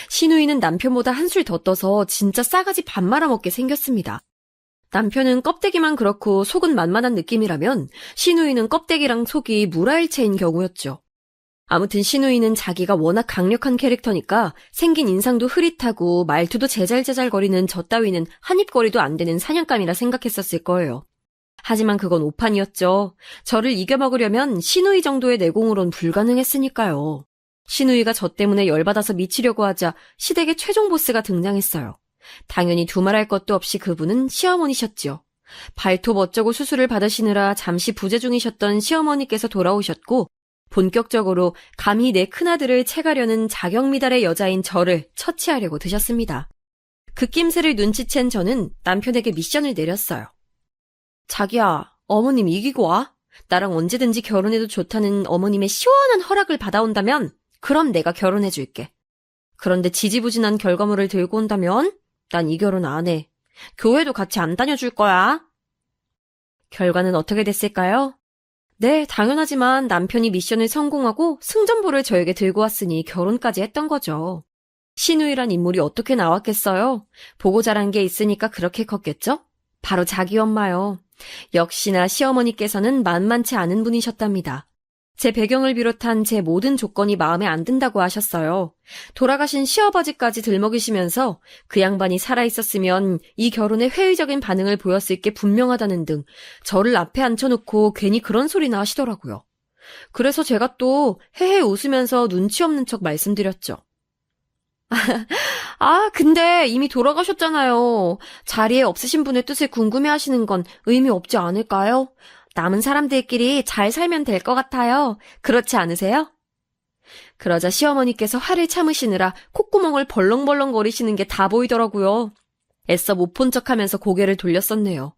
신우이는 남편보다 한술 더 떠서 진짜 싸가지 밥 말아먹게 생겼습니다. 남편은 껍데기만 그렇고 속은 만만한 느낌이라면 신우이는 껍데기랑 속이 무라일체인 경우였죠. 아무튼 신우이는 자기가 워낙 강력한 캐릭터니까 생긴 인상도 흐릿하고 말투도 제잘제잘거리는 저 따위는 한입거리도 안 되는 사냥감이라 생각했었을 거예요. 하지만 그건 오판이었죠. 저를 이겨먹으려면 신우이 정도의 내공으론 불가능했으니까요. 신우이가 저 때문에 열받아서 미치려고 하자 시댁의 최종 보스가 등장했어요. 당연히 두말할 것도 없이 그분은 시어머니셨지요. 발톱 어쩌고 수술을 받으시느라 잠시 부재 중이셨던 시어머니께서 돌아오셨고 본격적으로 감히 내 큰아들을 채가려는 자격미달의 여자인 저를 처치하려고 드셨습니다. 그 낌새를 눈치챈 저는 남편에게 미션을 내렸어요. 자기야, 어머님 이기고 와. 나랑 언제든지 결혼해도 좋다는 어머님의 시원한 허락을 받아온다면 그럼 내가 결혼해줄게. 그런데 지지부진한 결과물을 들고 온다면 난 이 결혼 안 해. 교회도 같이 안 다녀줄 거야. 결과는 어떻게 됐을까요? 네, 당연하지만 남편이 미션을 성공하고 승전보를 저에게 들고 왔으니 결혼까지 했던 거죠. 신우이란 인물이 어떻게 나왔겠어요? 보고 자란 게 있으니까 그렇게 컸겠죠? 바로 자기 엄마요. 역시나 시어머니께서는 만만치 않은 분이셨답니다. 제 배경을 비롯한 제 모든 조건이 마음에 안 든다고 하셨어요. 돌아가신 시어버지까지 들먹이시면서 그 양반이 살아있었으면 이 결혼에 회의적인 반응을 보였을 게 분명하다는 등 저를 앞에 앉혀놓고 괜히 그런 소리나 하시더라고요. 그래서 제가 또 헤헤 웃으면서 눈치 없는 척 말씀드렸죠. 아, 근데 이미 돌아가셨잖아요. 자리에 없으신 분의 뜻을 궁금해하시는 건 의미 없지 않을까요? 남은 사람들끼리 잘 살면 될 것 같아요. 그렇지 않으세요? 그러자 시어머니께서 화를 참으시느라 콧구멍을 벌렁벌렁거리시는 게 다 보이더라고요. 애써 못 본 척하면서 고개를 돌렸었네요.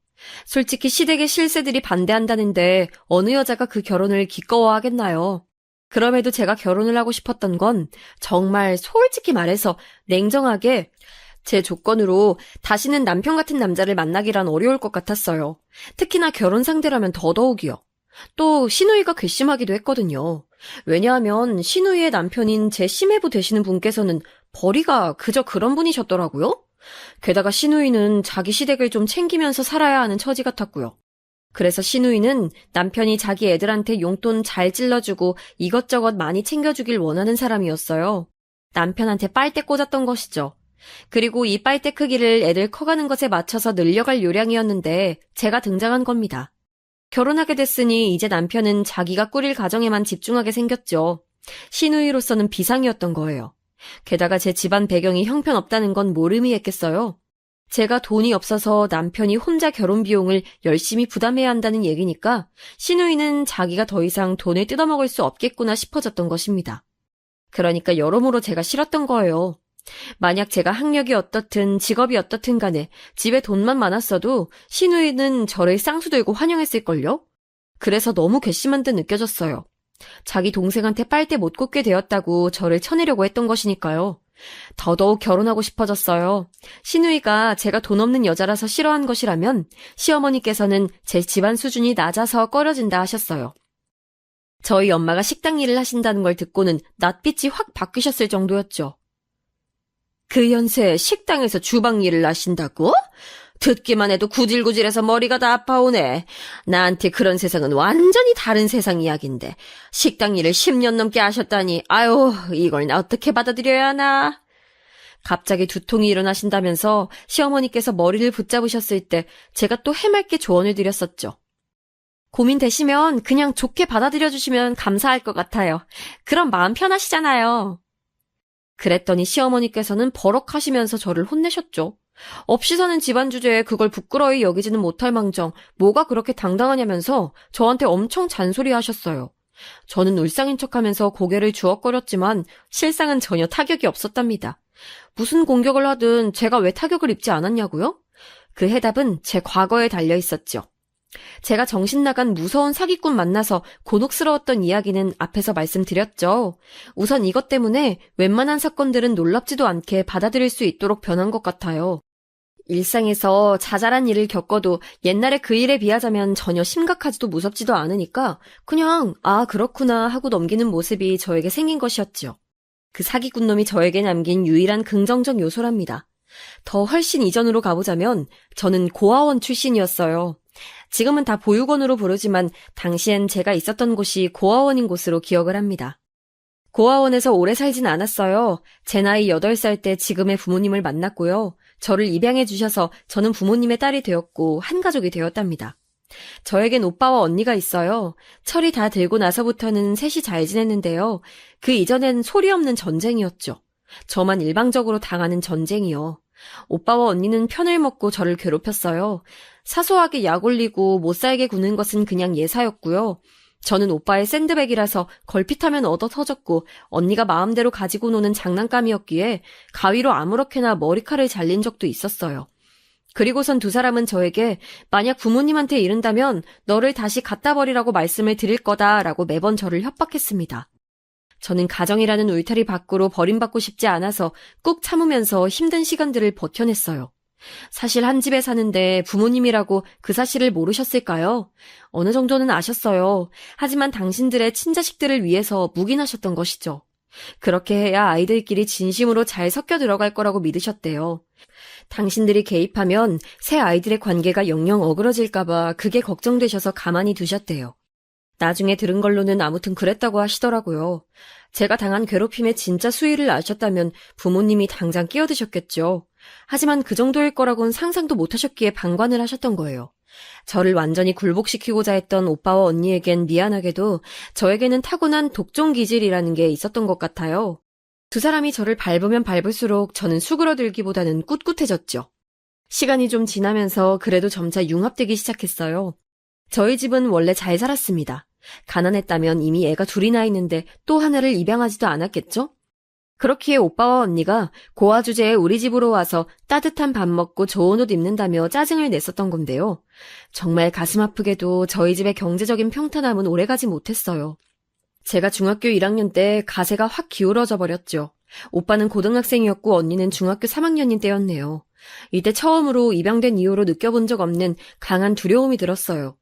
솔직히 시댁의 실세들이 반대한다는데 어느 여자가 그 결혼을 기꺼워하겠나요? 그럼에도 제가 결혼을 하고 싶었던 건 정말 솔직히 말해서 냉정하게 제 조건으로 다시는 남편 같은 남자를 만나기란 어려울 것 같았어요. 특히나 결혼 상대라면 더더욱이요. 또 신우이가 괘씸하기도 했거든요. 왜냐하면 신우이의 남편인 제 시매부 되시는 분께서는 벌이가 그저 그런 분이셨더라고요. 게다가 신우이는 자기 시댁을 좀 챙기면서 살아야 하는 처지 같았고요. 그래서 신우이는 남편이 자기 애들한테 용돈 잘 찔러주고 이것저것 많이 챙겨주길 원하는 사람이었어요. 남편한테 빨대 꽂았던 것이죠. 그리고 이 빨대 크기를 애들 커가는 것에 맞춰서 늘려갈 요량이었는데 제가 등장한 겁니다. 결혼하게 됐으니 이제 남편은 자기가 꾸릴 가정에만 집중하게 생겼죠. 신우이로서는 비상이었던 거예요. 게다가 제 집안 배경이 형편없다는 건 뭘 의미했겠어요? 제가 돈이 없어서 남편이 혼자 결혼 비용을 열심히 부담해야 한다는 얘기니까 시누이는 자기가 더 이상 돈을 뜯어먹을 수 없겠구나 싶어졌던 것입니다. 그러니까 여러모로 제가 싫었던 거예요. 만약 제가 학력이 어떻든 직업이 어떻든 간에 집에 돈만 많았어도 시누이는 저를 쌍수들고 환영했을걸요? 그래서 너무 괘씸한 듯 느껴졌어요. 자기 동생한테 빨대 못 꽂게 되었다고 저를 쳐내려고 했던 것이니까요. 더더욱 결혼하고 싶어졌어요. 시누이가 제가 돈 없는 여자라서 싫어한 것이라면 시어머니께서는 제 집안 수준이 낮아서 꺼려진다 하셨어요. 저희 엄마가 식당 일을 하신다는 걸 듣고는 낯빛이 확 바뀌셨을 정도였죠. 그 연세에 식당에서 주방 일을 하신다고? 듣기만 해도 구질구질해서 머리가 다 아파오네. 나한테 그런 세상은 완전히 다른 세상 이야기인데 식당 일을 10년 넘게 하셨다니 아유 이걸 나 어떻게 받아들여야 하나. 갑자기 두통이 일어나신다면서 시어머니께서 머리를 붙잡으셨을 때 제가 또 해맑게 조언을 드렸었죠. 고민되시면 그냥 좋게 받아들여주시면 감사할 것 같아요. 그럼 마음 편하시잖아요. 그랬더니 시어머니께서는 버럭하시면서 저를 혼내셨죠. 없이 사는 집안 주제에 그걸 부끄러이 여기지는 못할 망정 뭐가 그렇게 당당하냐면서 저한테 엄청 잔소리하셨어요. 저는 울상인 척하면서 고개를 주걱거렸지만 실상은 전혀 타격이 없었답니다. 무슨 공격을 하든 제가 왜 타격을 입지 않았냐고요? 그 해답은 제 과거에 달려 있었죠. 제가 정신 나간 무서운 사기꾼 만나서 곤혹스러웠던 이야기는 앞에서 말씀드렸죠. 우선 이것 때문에 웬만한 사건들은 놀랍지도 않게 받아들일 수 있도록 변한 것 같아요. 일상에서 자잘한 일을 겪어도 옛날에 그 일에 비하자면 전혀 심각하지도 무섭지도 않으니까 그냥 아 그렇구나 하고 넘기는 모습이 저에게 생긴 것이었죠. 그 사기꾼 놈이 저에게 남긴 유일한 긍정적 요소랍니다. 더 훨씬 이전으로 가보자면 저는 고아원 출신이었어요. 지금은 다 보육원으로 부르지만 당시엔 제가 있었던 곳이 고아원인 곳으로 기억을 합니다. 고아원에서 오래 살진 않았어요. 제 나이 8살 때 지금의 부모님을 만났고요. 저를 입양해 주셔서 저는 부모님의 딸이 되었고 한 가족이 되었답니다. 저에겐 오빠와 언니가 있어요. 철이 다 들고 나서부터는 셋이 잘 지냈는데요. 그 이전엔 소리 없는 전쟁이었죠. 저만 일방적으로 당하는 전쟁이요. 오빠와 언니는 편을 먹고 저를 괴롭혔어요. 사소하게 약 올리고 못 살게 구는 것은 그냥 예사였고요. 저는 오빠의 샌드백이라서 걸핏하면 얻어 터졌고 언니가 마음대로 가지고 노는 장난감이었기에 가위로 아무렇게나 머리칼을 잘린 적도 있었어요. 그리고선 두 사람은 저에게 만약 부모님한테 이른다면 너를 다시 갖다 버리라고 말씀을 드릴 거다라고 매번 저를 협박했습니다. 저는 가정이라는 울타리 밖으로 버림받고 싶지 않아서 꾹 참으면서 힘든 시간들을 버텨냈어요. 사실 한 집에 사는데 부모님이라고 그 사실을 모르셨을까요? 어느 정도는 아셨어요. 하지만 당신들의 친자식들을 위해서 묵인하셨던 것이죠. 그렇게 해야 아이들끼리 진심으로 잘 섞여 들어갈 거라고 믿으셨대요. 당신들이 개입하면 새 아이들의 관계가 영영 어그러질까봐 그게 걱정되셔서 가만히 두셨대요. 나중에 들은 걸로는 아무튼 그랬다고 하시더라고요. 제가 당한 괴롭힘의 진짜 수위를 아셨다면 부모님이 당장 끼어드셨겠죠. 하지만 그 정도일 거라고는 상상도 못하셨기에 방관을 하셨던 거예요. 저를 완전히 굴복시키고자 했던 오빠와 언니에겐 미안하게도 저에게는 타고난 독종 기질이라는 게 있었던 것 같아요. 두 사람이 저를 밟으면 밟을수록 저는 수그러들기보다는 꿋꿋해졌죠. 시간이 좀 지나면서 그래도 점차 융합되기 시작했어요. 저희 집은 원래 잘 살았습니다. 가난했다면 이미 애가 둘이나 있는데 또 하나를 입양하지도 않았겠죠? 그렇기에 오빠와 언니가 고아 주제에 우리 집으로 와서 따뜻한 밥 먹고 좋은 옷 입는다며 짜증을 냈었던 건데요. 정말 가슴 아프게도 저희 집의 경제적인 평탄함은 오래가지 못했어요. 제가 중학교 1학년 때 가세가 확 기울어져 버렸죠. 오빠는 고등학생이었고 언니는 중학교 3학년인 때였네요. 이때 처음으로 입양된 이후로 느껴본 적 없는 강한 두려움이 들었어요.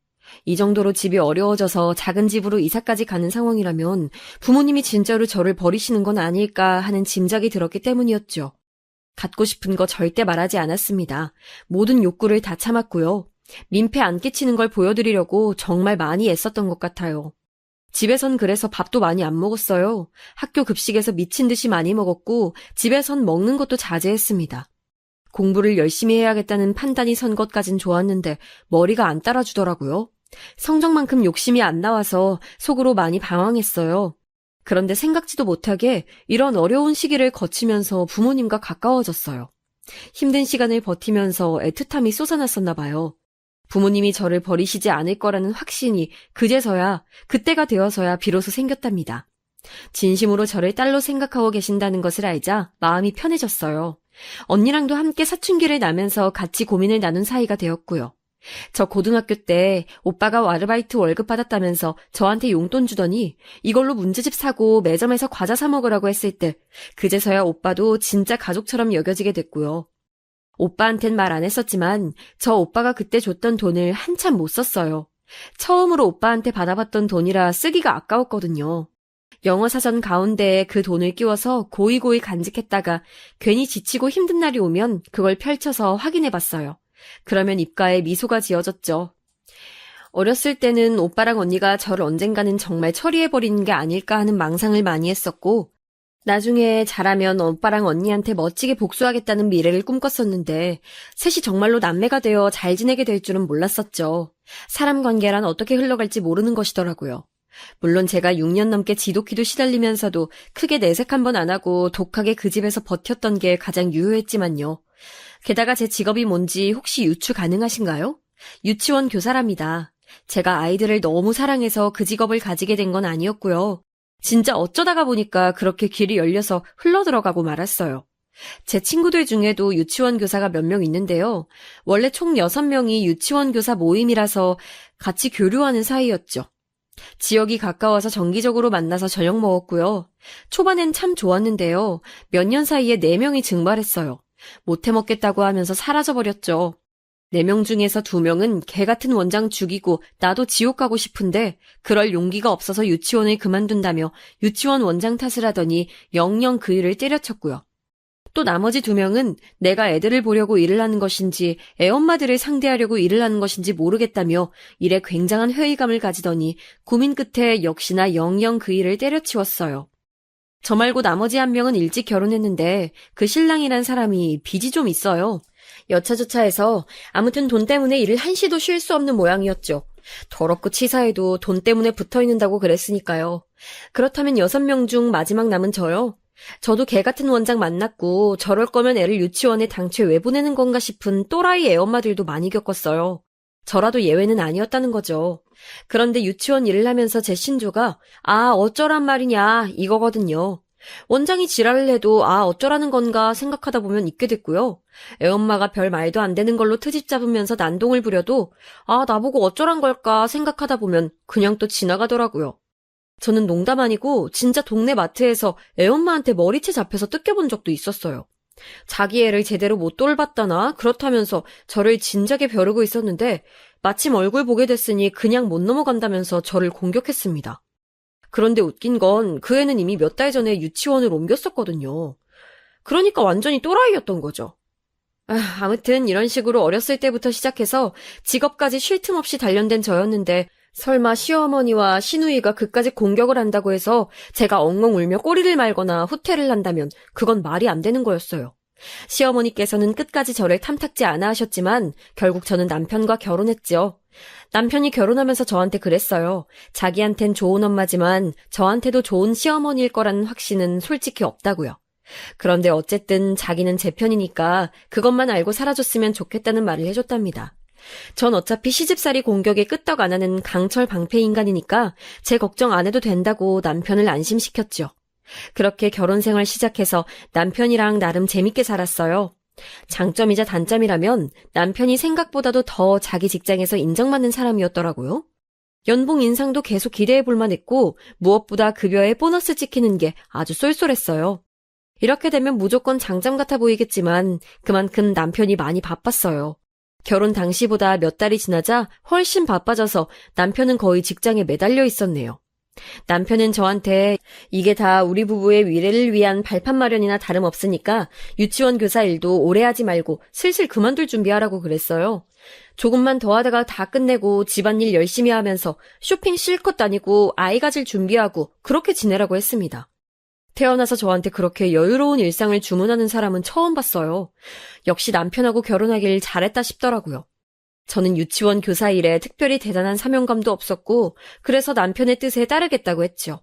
이 정도로 집이 어려워져서 작은 집으로 이사까지 가는 상황이라면 부모님이 진짜로 저를 버리시는 건 아닐까 하는 짐작이 들었기 때문이었죠. 갖고 싶은 거 절대 말하지 않았습니다. 모든 욕구를 다 참았고요. 민폐 안 끼치는 걸 보여드리려고 정말 많이 애썼던 것 같아요. 집에선 그래서 밥도 많이 안 먹었어요. 학교 급식에서 미친 듯이 많이 먹었고 집에선 먹는 것도 자제했습니다. 공부를 열심히 해야겠다는 판단이 선 것까진 좋았는데 머리가 안 따라주더라고요. 성적만큼 욕심이 안 나와서 속으로 많이 방황했어요. 그런데 생각지도 못하게 이런 어려운 시기를 거치면서 부모님과 가까워졌어요. 힘든 시간을 버티면서 애틋함이 솟아났었나 봐요. 부모님이 저를 버리시지 않을 거라는 확신이 그때가 되어서야 비로소 생겼답니다. 진심으로 저를 딸로 생각하고 계신다는 것을 알자 마음이 편해졌어요. 언니랑도 함께 사춘기를 나면서 같이 고민을 나눈 사이가 되었고요. 저 고등학교 때 오빠가 아르바이트 월급 받았다면서 저한테 용돈 주더니 이걸로 문제집 사고 매점에서 과자 사 먹으라고 했을 때 그제서야 오빠도 진짜 가족처럼 여겨지게 됐고요. 오빠한텐 말 안 했었지만 저 오빠가 그때 줬던 돈을 한참 못 썼어요. 처음으로 오빠한테 받아봤던 돈이라 쓰기가 아까웠거든요. 영어 사전 가운데에 그 돈을 끼워서 고이고이 간직했다가 괜히 지치고 힘든 날이 오면 그걸 펼쳐서 확인해봤어요. 그러면 입가에 미소가 지어졌죠. 어렸을 때는 오빠랑 언니가 저를 언젠가는 정말 처리해버리는 게 아닐까 하는 망상을 많이 했었고 나중에 자라면 오빠랑 언니한테 멋지게 복수하겠다는 미래를 꿈꿨었는데 셋이 정말로 남매가 되어 잘 지내게 될 줄은 몰랐었죠. 사람 관계란 어떻게 흘러갈지 모르는 것이더라고요. 물론 제가 6년 넘게 지독히도 시달리면서도 크게 내색 한 번 안 하고 독하게 그 집에서 버텼던 게 가장 유효했지만요. 게다가 제 직업이 뭔지 혹시 유추 가능하신가요? 유치원 교사랍니다. 제가 아이들을 너무 사랑해서 그 직업을 가지게 된 건 아니었고요. 진짜 어쩌다가 보니까 그렇게 길이 열려서 흘러들어가고 말았어요. 제 친구들 중에도 유치원 교사가 몇 명 있는데요. 원래 총 6명이 유치원 교사 모임이라서 같이 교류하는 사이였죠. 지역이 가까워서 정기적으로 만나서 저녁 먹었고요. 초반엔 참 좋았는데요. 몇 년 사이에 4명이 증발했어요. 못해 먹겠다고 하면서 사라져버렸죠. 4명 중에서 2명은 개 같은 원장 죽이고 나도 지옥 가고 싶은데 그럴 용기가 없어서 유치원을 그만둔다며 유치원 원장 탓을 하더니 영영 그 일을 때려쳤고요. 또 나머지 2명은 내가 애들을 보려고 일을 하는 것인지 애엄마들을 상대하려고 일을 하는 것인지 모르겠다며 일에 굉장한 회의감을 가지더니 고민 끝에 역시나 영영 그 일을 때려치웠어요. 저 말고 나머지 1명은 일찍 결혼했는데 그 신랑이란 사람이 빚이 좀 있어요. 여차저차해서 아무튼 돈 때문에 일을 한시도 쉴 수 없는 모양이었죠. 더럽고 치사해도 돈 때문에 붙어있는다고 그랬으니까요. 그렇다면 6명 중 마지막 남은 저요. 저도 개 같은 원장 만났고 저럴 거면 애를 유치원에 당최 왜 보내는 건가 싶은 또라이 애엄마들도 많이 겪었어요. 저라도 예외는 아니었다는 거죠. 그런데 유치원 일을 하면서 제 신조가 어쩌란 말이냐 이거거든요. 원장이 지랄을 해도 어쩌라는 건가 생각하다 보면 잊게 됐고요. 애엄마가 별 말도 안 되는 걸로 트집 잡으면서 난동을 부려도 나보고 어쩌란 걸까 생각하다 보면 그냥 또 지나가더라고요. 저는 농담 아니고 진짜 동네 마트에서 애엄마한테 머리채 잡혀서 뜯겨본 적도 있었어요. 자기 애를 제대로 못 돌봤다나 그렇다면서 저를 진작에 벼르고 있었는데 마침 얼굴 보게 됐으니 그냥 못 넘어간다면서 저를 공격했습니다. 그런데 웃긴 건 그 애는 이미 몇 달 전에 유치원을 옮겼었거든요. 그러니까 완전히 또라이였던 거죠. 아무튼 이런 식으로 어렸을 때부터 시작해서 직업까지 쉴 틈 없이 단련된 저였는데 설마 시어머니와 시누이가 그까지 공격을 한다고 해서 제가 엉엉 울며 꼬리를 말거나 후퇴를 한다면 그건 말이 안 되는 거였어요. 시어머니께서는 끝까지 저를 탐탁지 않아 하셨지만 결국 저는 남편과 결혼했죠. 남편이 결혼하면서 저한테 그랬어요. 자기한텐 좋은 엄마지만 저한테도 좋은 시어머니일 거라는 확신은 솔직히 없다고요. 그런데 어쨌든 자기는 제 편이니까 그것만 알고 살아줬으면 좋겠다는 말을 해줬답니다. 전 어차피 시집살이 공격에 끄떡 안 하는 강철 방패 인간이니까 제 걱정 안 해도 된다고 남편을 안심시켰죠. 그렇게 결혼 생활 시작해서 남편이랑 나름 재밌게 살았어요. 장점이자 단점이라면 남편이 생각보다도 더 자기 직장에서 인정받는 사람이었더라고요. 연봉 인상도 계속 기대해 볼 만했고 무엇보다 급여에 보너스 찍히는 게 아주 쏠쏠했어요. 이렇게 되면 무조건 장점 같아 보이겠지만 그만큼 남편이 많이 바빴어요. 결혼 당시보다 몇 달이 지나자 훨씬 바빠져서 남편은 거의 직장에 매달려 있었네요. 남편은 저한테 이게 다 우리 부부의 미래를 위한 발판 마련이나 다름없으니까 유치원 교사 일도 오래 하지 말고 슬슬 그만둘 준비하라고 그랬어요. 조금만 더 하다가 다 끝내고 집안일 열심히 하면서 쇼핑 실컷 다니고 아이 가질 준비하고 그렇게 지내라고 했습니다. 태어나서 저한테 그렇게 여유로운 일상을 주문하는 사람은 처음 봤어요. 역시 남편하고 결혼하길 잘했다 싶더라고요. 저는 유치원 교사 일에 특별히 대단한 사명감도 없었고 그래서 남편의 뜻에 따르겠다고 했죠.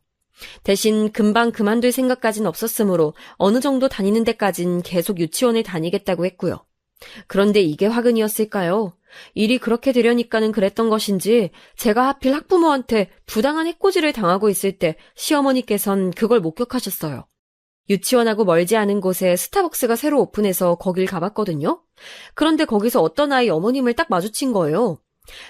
대신 금방 그만둘 생각까진 없었으므로 어느 정도 다니는 데까진 계속 유치원을 다니겠다고 했고요. 그런데 이게 화근이었을까요? 일이 그렇게 되려니까는 그랬던 것인지 제가 하필 학부모한테 부당한 해코지를 당하고 있을 때 시어머니께선 그걸 목격하셨어요. 유치원하고 멀지 않은 곳에 스타벅스가 새로 오픈해서 거길 가봤거든요. 그런데 거기서 어떤 아이 어머님을 딱 마주친 거예요.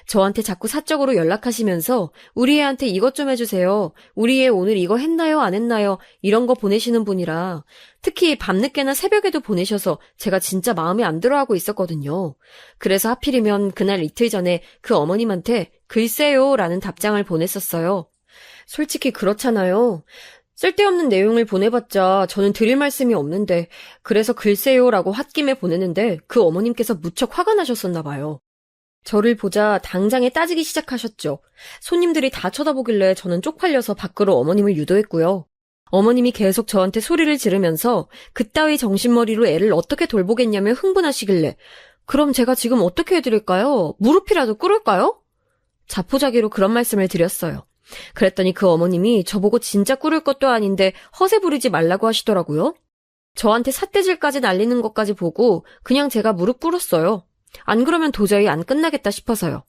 저한테 자꾸 사적으로 연락하시면서 우리 애한테 이것 좀 해주세요. 우리 애 오늘 이거 했나요? 안 했나요? 이런 거 보내시는 분이라 특히 밤늦게나 새벽에도 보내셔서 제가 진짜 마음에 안 들어하고 있었거든요. 그래서 하필이면 그날 이틀 전에 그 어머님한테 글쎄요 라는 답장을 보냈었어요. 솔직히 그렇잖아요. 쓸데없는 내용을 보내봤자 저는 드릴 말씀이 없는데 그래서 글쎄요라고 홧김에 보내는데 그 어머님께서 무척 화가 나셨었나 봐요. 저를 보자 당장에 따지기 시작하셨죠. 손님들이 다 쳐다보길래 저는 쪽팔려서 밖으로 어머님을 유도했고요. 어머님이 계속 저한테 소리를 지르면서 그따위 정신머리로 애를 어떻게 돌보겠냐며 흥분하시길래 그럼 제가 지금 어떻게 해드릴까요? 무릎이라도 꿇을까요? 자포자기로 그런 말씀을 드렸어요. 그랬더니 그 어머님이 저보고 진짜 꿇을 것도 아닌데 허세 부리지 말라고 하시더라고요. 저한테 삿대질까지 날리는 것까지 보고 그냥 제가 무릎 꿇었어요. 안 그러면 도저히 안 끝나겠다 싶어서요.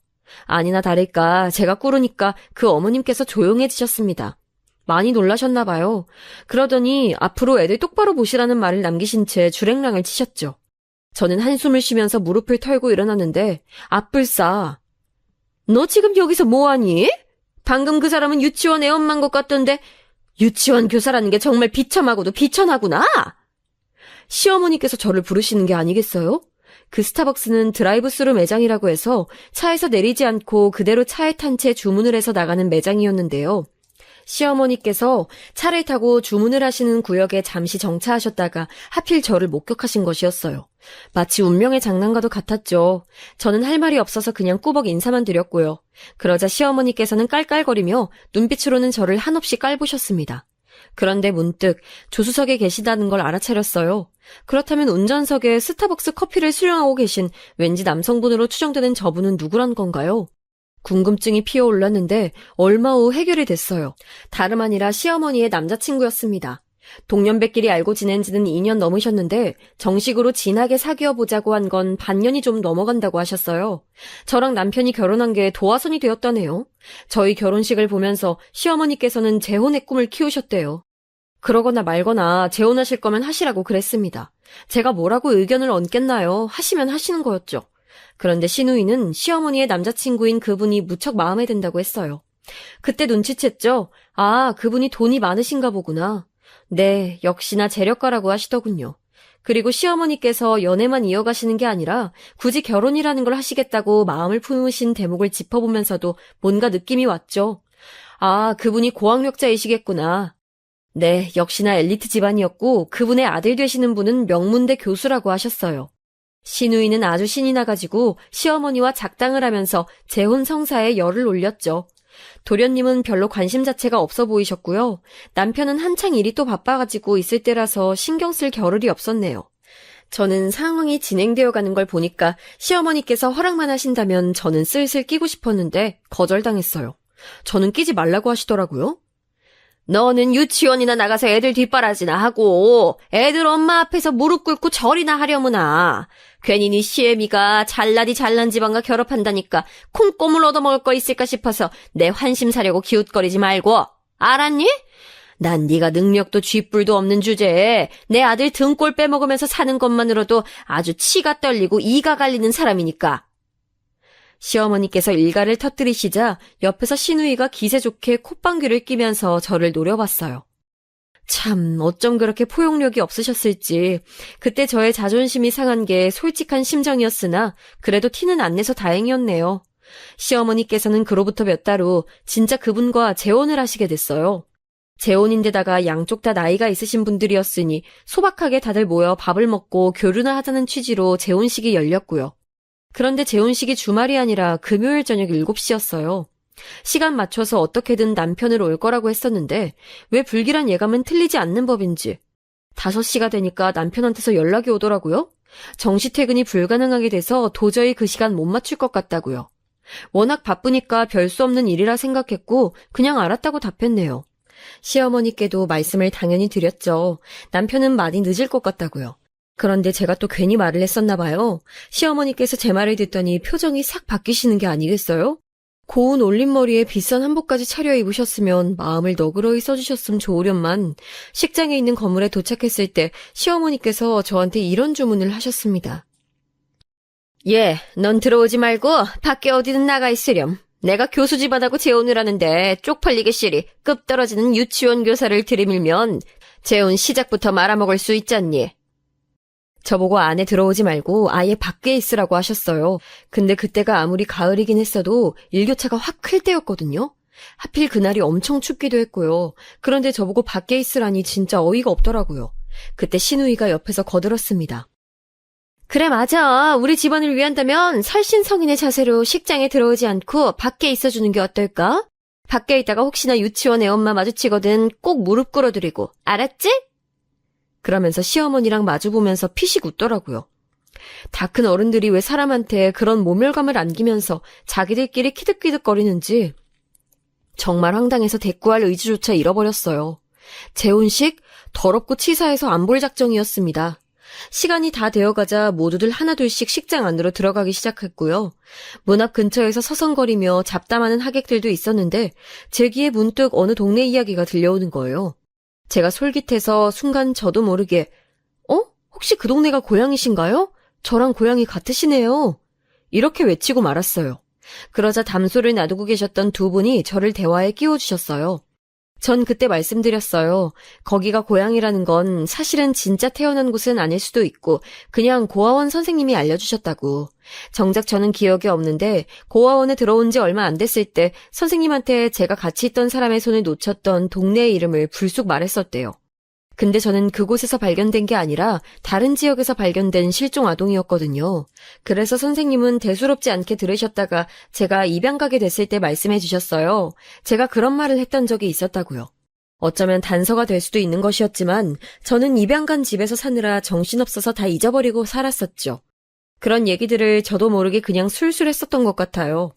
아니나 다를까 제가 꿇으니까 그 어머님께서 조용해지셨습니다. 많이 놀라셨나 봐요. 그러더니 앞으로 애들 똑바로 보시라는 말을 남기신 채 주랭랑을 치셨죠. 저는 한숨을 쉬면서 무릎을 털고 일어났는데 앞불싸. 너 지금 여기서 뭐하니? 방금 그 사람은 유치원 애엄마인 것 같던데 유치원 교사라는 게 정말 비참하고도 비천하구나. 시어머니께서 저를 부르시는 게 아니겠어요? 그 스타벅스는 드라이브스루 매장이라고 해서 차에서 내리지 않고 그대로 차에 탄 채 주문을 해서 나가는 매장이었는데요. 시어머니께서 차를 타고 주문을 하시는 구역에 잠시 정차하셨다가 하필 저를 목격하신 것이었어요. 마치 운명의 장난과도 같았죠. 저는 할 말이 없어서 그냥 꾸벅 인사만 드렸고요. 그러자 시어머니께서는 깔깔거리며 눈빛으로는 저를 한없이 깔보셨습니다. 그런데 문득 조수석에 계시다는 걸 알아차렸어요. 그렇다면 운전석에 스타벅스 커피를 수령하고 계신 왠지 남성분으로 추정되는 저분은 누구란 건가요? 궁금증이 피어올랐는데 얼마 후 해결이 됐어요. 다름 아니라 시어머니의 남자친구였습니다. 동년배끼리 알고 지낸 지는 2년 넘으셨는데 정식으로 진하게 사귀어보자고 한 건 반년이 좀 넘어간다고 하셨어요. 저랑 남편이 결혼한 게 도화선이 되었다네요. 저희 결혼식을 보면서 시어머니께서는 재혼의 꿈을 키우셨대요. 그러거나 말거나 재혼하실 거면 하시라고 그랬습니다. 제가 뭐라고 의견을 얹겠나요? 하시면 하시는 거였죠. 그런데 시누이는 시어머니의 남자친구인 그분이 무척 마음에 든다고 했어요. 그때 눈치챘죠. 아, 그분이 돈이 많으신가 보구나. 네, 역시나 재력가라고 하시더군요. 그리고 시어머니께서 연애만 이어가시는 게 아니라 굳이 결혼이라는 걸 하시겠다고 마음을 품으신 대목을 짚어보면서도 뭔가 느낌이 왔죠. 아, 그분이 고학력자이시겠구나. 네, 역시나 엘리트 집안이었고 그분의 아들 되시는 분은 명문대 교수라고 하셨어요. 시누이는 아주 신이 나가지고 시어머니와 작당을 하면서 재혼 성사에 열을 올렸죠. 도련님은 별로 관심 자체가 없어 보이셨고요. 남편은 한창 일이 또 바빠가지고 있을 때라서 신경 쓸 겨를이 없었네요. 저는 상황이 진행되어 가는 걸 보니까 시어머니께서 허락만 하신다면 저는 슬슬 끼고 싶었는데 거절당했어요. 저는 끼지 말라고 하시더라고요. 너는 유치원이나 나가서 애들 뒷바라지나 하고 애들 엄마 앞에서 무릎 꿇고 절이나 하려무나. 괜히 네 시애미가 잘나디 잘난 집안과 결합한다니까 콩고물 얻어먹을 거 있을까 싶어서 내 환심 사려고 기웃거리지 말고. 알았니? 난 네가 능력도 쥐뿔도 없는 주제에 내 아들 등골 빼먹으면서 사는 것만으로도 아주 치가 떨리고 이가 갈리는 사람이니까. 시어머니께서 일가를 터뜨리시자 옆에서 시누이가 기세 좋게 콧방귀를 끼면서 저를 노려봤어요. 참 어쩜 그렇게 포용력이 없으셨을지. 그때 저의 자존심이 상한 게 솔직한 심정이었으나 그래도 티는 안 내서 다행이었네요. 시어머니께서는 그로부터 몇 달 후 진짜 그분과 재혼을 하시게 됐어요. 재혼인데다가 양쪽 다 나이가 있으신 분들이었으니 소박하게 다들 모여 밥을 먹고 교류나 하자는 취지로 재혼식이 열렸고요. 그런데 재혼식이 주말이 아니라 금요일 저녁 7시였어요. 시간 맞춰서 어떻게든 남편을 올 거라고 했었는데 왜 불길한 예감은 틀리지 않는 법인지 5시가 되니까 남편한테서 연락이 오더라고요. 정시 퇴근이 불가능하게 돼서 도저히 그 시간 못 맞출 것 같다고요. 워낙 바쁘니까 별 수 없는 일이라 생각했고 그냥 알았다고 답했네요. 시어머니께도 말씀을 당연히 드렸죠. 남편은 많이 늦을 것 같다고요. 그런데 제가 또 괜히 말을 했었나 봐요. 시어머니께서 제 말을 듣더니 표정이 싹 바뀌시는 게 아니겠어요? 고운 올림머리에 비싼 한복까지 차려입으셨으면 마음을 너그러이 써주셨음 좋으련만 식장에 있는 건물에 도착했을 때 시어머니께서 저한테 이런 주문을 하셨습니다. 예, 넌 들어오지 말고 밖에 어디든 나가 있으렴. 내가 교수 집안하고 재혼을 하는데 쪽팔리게 시리 급 떨어지는 유치원 교사를 들이밀면 재혼 시작부터 말아먹을 수 있잖니. 저보고 안에 들어오지 말고 아예 밖에 있으라고 하셨어요. 근데 그때가 아무리 가을이긴 했어도 일교차가 확 클 때였거든요. 하필 그날이 엄청 춥기도 했고요. 그런데 저보고 밖에 있으라니 진짜 어이가 없더라고요. 그때 시누이가 옆에서 거들었습니다. 그래 맞아. 우리 집안을 위한다면 설신성인의 자세로 식장에 들어오지 않고 밖에 있어주는 게 어떨까? 밖에 있다가 혹시나 유치원 애엄마 마주치거든 꼭 무릎 꿇어드리고 알았지? 그러면서 시어머니랑 마주보면서 피식 웃더라고요. 다 큰 어른들이 왜 사람한테 그런 모멸감을 안기면서 자기들끼리 키득키득거리는지 정말 황당해서 대꾸할 의지조차 잃어버렸어요. 재혼식 더럽고 치사해서 안 볼 작정이었습니다. 시간이 다 되어가자 모두들 하나둘씩 식장 안으로 들어가기 시작했고요. 문 앞 근처에서 서성거리며 잡담하는 하객들도 있었는데 제 귀에 문득 어느 동네 이야기가 들려오는 거예요. 제가 솔깃해서 순간 저도 모르게 혹시 그 동네가 고향이신가요? 저랑 고향이 같으시네요. 이렇게 외치고 말았어요. 그러자 담소를 놔두고 계셨던 두 분이 저를 대화에 끼워주셨어요. 전 그때 말씀드렸어요. 거기가 고향이라는 건 사실은 진짜 태어난 곳은 아닐 수도 있고 그냥 고아원 선생님이 알려주셨다고. 정작 저는 기억이 없는데 고아원에 들어온 지 얼마 안 됐을 때 선생님한테 제가 같이 있던 사람의 손을 놓쳤던 동네의 이름을 불쑥 말했었대요. 근데 저는 그곳에서 발견된 게 아니라 다른 지역에서 발견된 실종 아동이었거든요. 그래서 선생님은 대수롭지 않게 들으셨다가 제가 입양 가게 됐을 때 말씀해 주셨어요. 제가 그런 말을 했던 적이 있었다고요. 어쩌면 단서가 될 수도 있는 것이었지만 저는 입양 간 집에서 사느라 정신없어서 다 잊어버리고 살았었죠. 그런 얘기들을 저도 모르게 그냥 술술 했었던 것 같아요.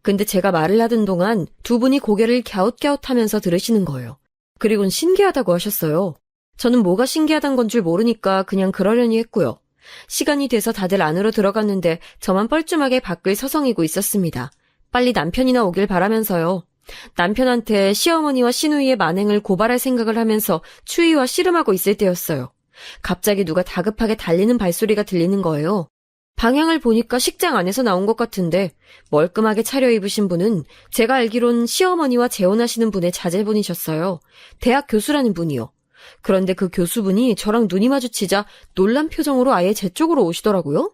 근데 제가 말을 하던 동안 두 분이 고개를 갸웃갸웃하면서 들으시는 거예요. 그리고는 신기하다고 하셨어요. 저는 뭐가 신기하단 건 줄 모르니까 그냥 그러려니 했고요. 시간이 돼서 다들 안으로 들어갔는데 저만 뻘쭘하게 밖을 서성이고 있었습니다. 빨리 남편이나 오길 바라면서요. 남편한테 시어머니와 시누이의 만행을 고발할 생각을 하면서 추위와 씨름하고 있을 때였어요. 갑자기 누가 다급하게 달리는 발소리가 들리는 거예요. 방향을 보니까 식장 안에서 나온 것 같은데 멀끔하게 차려입으신 분은 제가 알기론 시어머니와 재혼하시는 분의 자제분이셨어요. 대학 교수라는 분이요. 그런데 그 교수분이 저랑 눈이 마주치자 놀란 표정으로 아예 제 쪽으로 오시더라고요.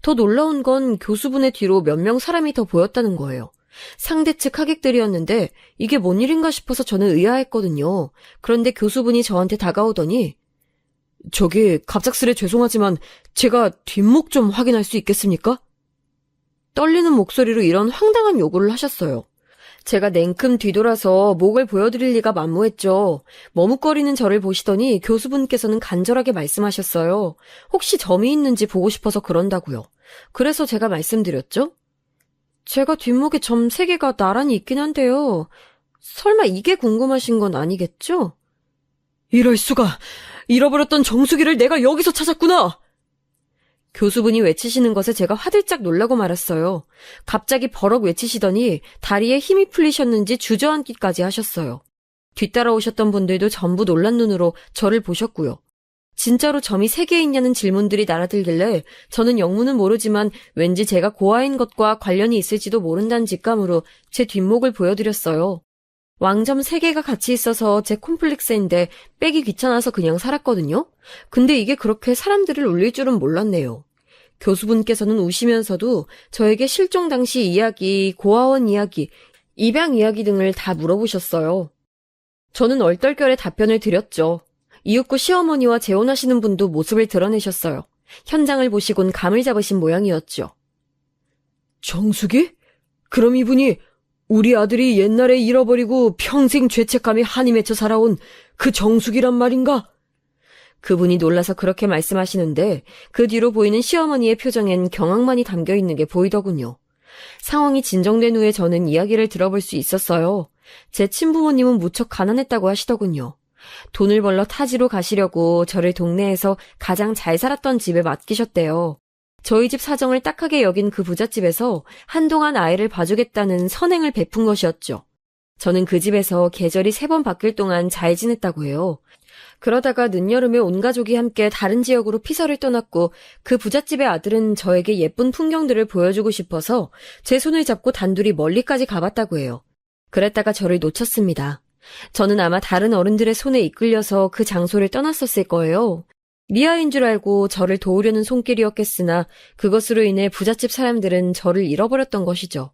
더 놀라운 건 교수분의 뒤로 몇 명 사람이 더 보였다는 거예요. 상대 측 하객들이었는데 이게 뭔 일인가 싶어서 저는 의아했거든요. 그런데 교수분이 저한테 다가오더니 저기 갑작스레 죄송하지만 제가 뒷목 좀 확인할 수 있겠습니까? 떨리는 목소리로 이런 황당한 요구를 하셨어요. 제가 냉큼 뒤돌아서 목을 보여드릴 리가 만무했죠. 머뭇거리는 저를 보시더니 교수분께서는 간절하게 말씀하셨어요. 혹시 점이 있는지 보고 싶어서 그런다고요. 그래서 제가 말씀드렸죠. 제가 뒷목에 점 3개가 나란히 있긴 한데요. 설마 이게 궁금하신 건 아니겠죠? 이럴 수가! 잃어버렸던 정수기를 내가 여기서 찾았구나! 교수분이 외치시는 것에 제가 화들짝 놀라고 말았어요. 갑자기 버럭 외치시더니 다리에 힘이 풀리셨는지 주저앉기까지 하셨어요. 뒤따라오셨던 분들도 전부 놀란 눈으로 저를 보셨고요. 진짜로 점이 3개 있냐는 질문들이 날아들길래 저는 영문은 모르지만 왠지 제가 고아인 것과 관련이 있을지도 모른다는 직감으로 제 뒷목을 보여드렸어요. 왕점 3개가 같이 있어서 제 콤플렉스인데 빼기 귀찮아서 그냥 살았거든요. 근데 이게 그렇게 사람들을 울릴 줄은 몰랐네요. 교수분께서는 우시면서도 저에게 실종 당시 이야기, 고아원 이야기, 입양 이야기 등을 다 물어보셨어요. 저는 얼떨결에 답변을 드렸죠. 이윽고 시어머니와 재혼하시는 분도 모습을 드러내셨어요. 현장을 보시곤 감을 잡으신 모양이었죠. 정숙이? 그럼 이분이 우리 아들이 옛날에 잃어버리고 평생 죄책감에 한이 맺혀 살아온 그 정숙이란 말인가? 그분이 놀라서 그렇게 말씀하시는데 그 뒤로 보이는 시어머니의 표정엔 경악만이 담겨있는 게 보이더군요. 상황이 진정된 후에 저는 이야기를 들어볼 수 있었어요. 제 친부모님은 무척 가난했다고 하시더군요. 돈을 벌러 타지로 가시려고 저를 동네에서 가장 잘 살았던 집에 맡기셨대요. 저희 집 사정을 딱하게 여긴 그 부잣집에서 한동안 아이를 봐주겠다는 선행을 베푼 것이었죠. 저는 그 집에서 계절이 3번 바뀔 동안 잘 지냈다고 해요. 그러다가 늦여름에 온 가족이 함께 다른 지역으로 피서를 떠났고 그 부잣집의 아들은 저에게 예쁜 풍경들을 보여주고 싶어서 제 손을 잡고 단둘이 멀리까지 가봤다고 해요. 그랬다가 저를 놓쳤습니다. 저는 아마 다른 어른들의 손에 이끌려서 그 장소를 떠났었을 거예요. 미아인 줄 알고 저를 도우려는 손길이었겠으나 그것으로 인해 부잣집 사람들은 저를 잃어버렸던 것이죠.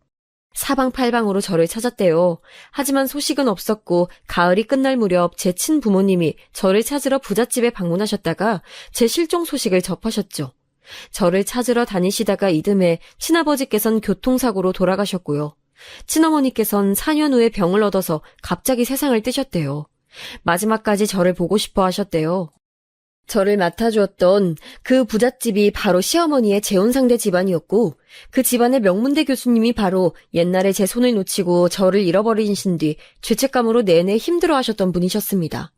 사방팔방으로 저를 찾았대요. 하지만 소식은 없었고 가을이 끝날 무렵 제 친부모님이 저를 찾으러 부잣집에 방문하셨다가 제 실종 소식을 접하셨죠. 저를 찾으러 다니시다가 이듬해 친아버지께선 교통사고로 돌아가셨고요. 친어머니께선 4년 후에 병을 얻어서 갑자기 세상을 뜨셨대요. 마지막까지 저를 보고 싶어 하셨대요. 저를 맡아주었던 그 부잣집이 바로 시어머니의 재혼상대 집안이었고 그 집안의 명문대 교수님이 바로 옛날에 제 손을 놓치고 저를 잃어버리신 뒤 죄책감으로 내내 힘들어하셨던 분이셨습니다.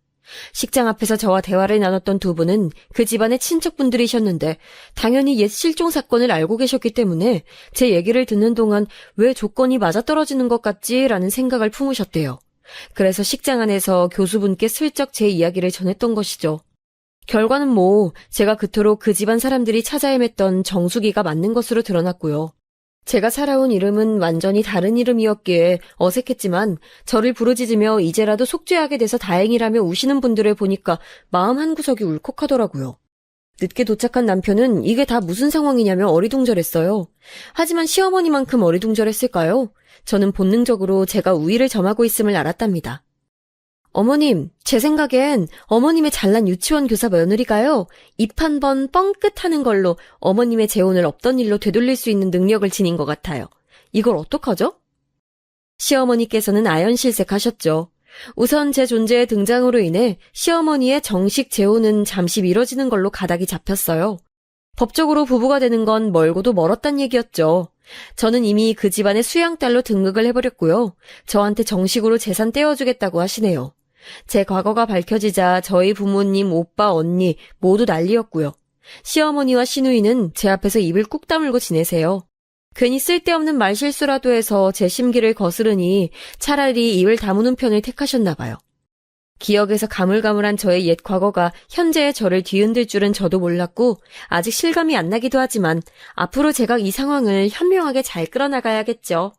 식장 앞에서 저와 대화를 나눴던 두 분은 그 집안의 친척분들이셨는데 당연히 옛 실종 사건을 알고 계셨기 때문에 제 얘기를 듣는 동안 왜 조건이 맞아떨어지는 것 같지라는 생각을 품으셨대요. 그래서 식장 안에서 교수분께 슬쩍 제 이야기를 전했던 것이죠. 결과는 제가 그토록 그 집안 사람들이 찾아 헤맸던 정수기가 맞는 것으로 드러났고요. 제가 살아온 이름은 완전히 다른 이름이었기에 어색했지만 저를 부르짖으며 이제라도 속죄하게 돼서 다행이라며 우시는 분들을 보니까 마음 한구석이 울컥하더라고요. 늦게 도착한 남편은 이게 다 무슨 상황이냐며 어리둥절했어요. 하지만 시어머니만큼 어리둥절했을까요? 저는 본능적으로 제가 우위를 점하고 있음을 알았답니다. 어머님, 제 생각엔 어머님의 잘난 유치원 교사 며느리가요, 입 한 번 뻥끗하는 걸로 어머님의 재혼을 없던 일로 되돌릴 수 있는 능력을 지닌 것 같아요. 이걸 어떡하죠? 시어머니께서는 아연실색하셨죠. 우선 제 존재의 등장으로 인해 시어머니의 정식 재혼은 잠시 미뤄지는 걸로 가닥이 잡혔어요. 법적으로 부부가 되는 건 멀고도 멀었단 얘기였죠. 저는 이미 그 집안의 수양딸로 등극을 해버렸고요. 저한테 정식으로 재산 떼어주겠다고 하시네요. 제 과거가 밝혀지자 저희 부모님, 오빠, 언니 모두 난리였고요. 시어머니와 시누이는 제 앞에서 입을 꾹 다물고 지내세요. 괜히 쓸데없는 말실수라도 해서 제 심기를 거스르니 차라리 입을 다무는 편을 택하셨나 봐요. 기억에서 가물가물한 저의 옛 과거가 현재의 저를 뒤흔들 줄은 저도 몰랐고 아직 실감이 안 나기도 하지만 앞으로 제가 이 상황을 현명하게 잘 끌어나가야겠죠.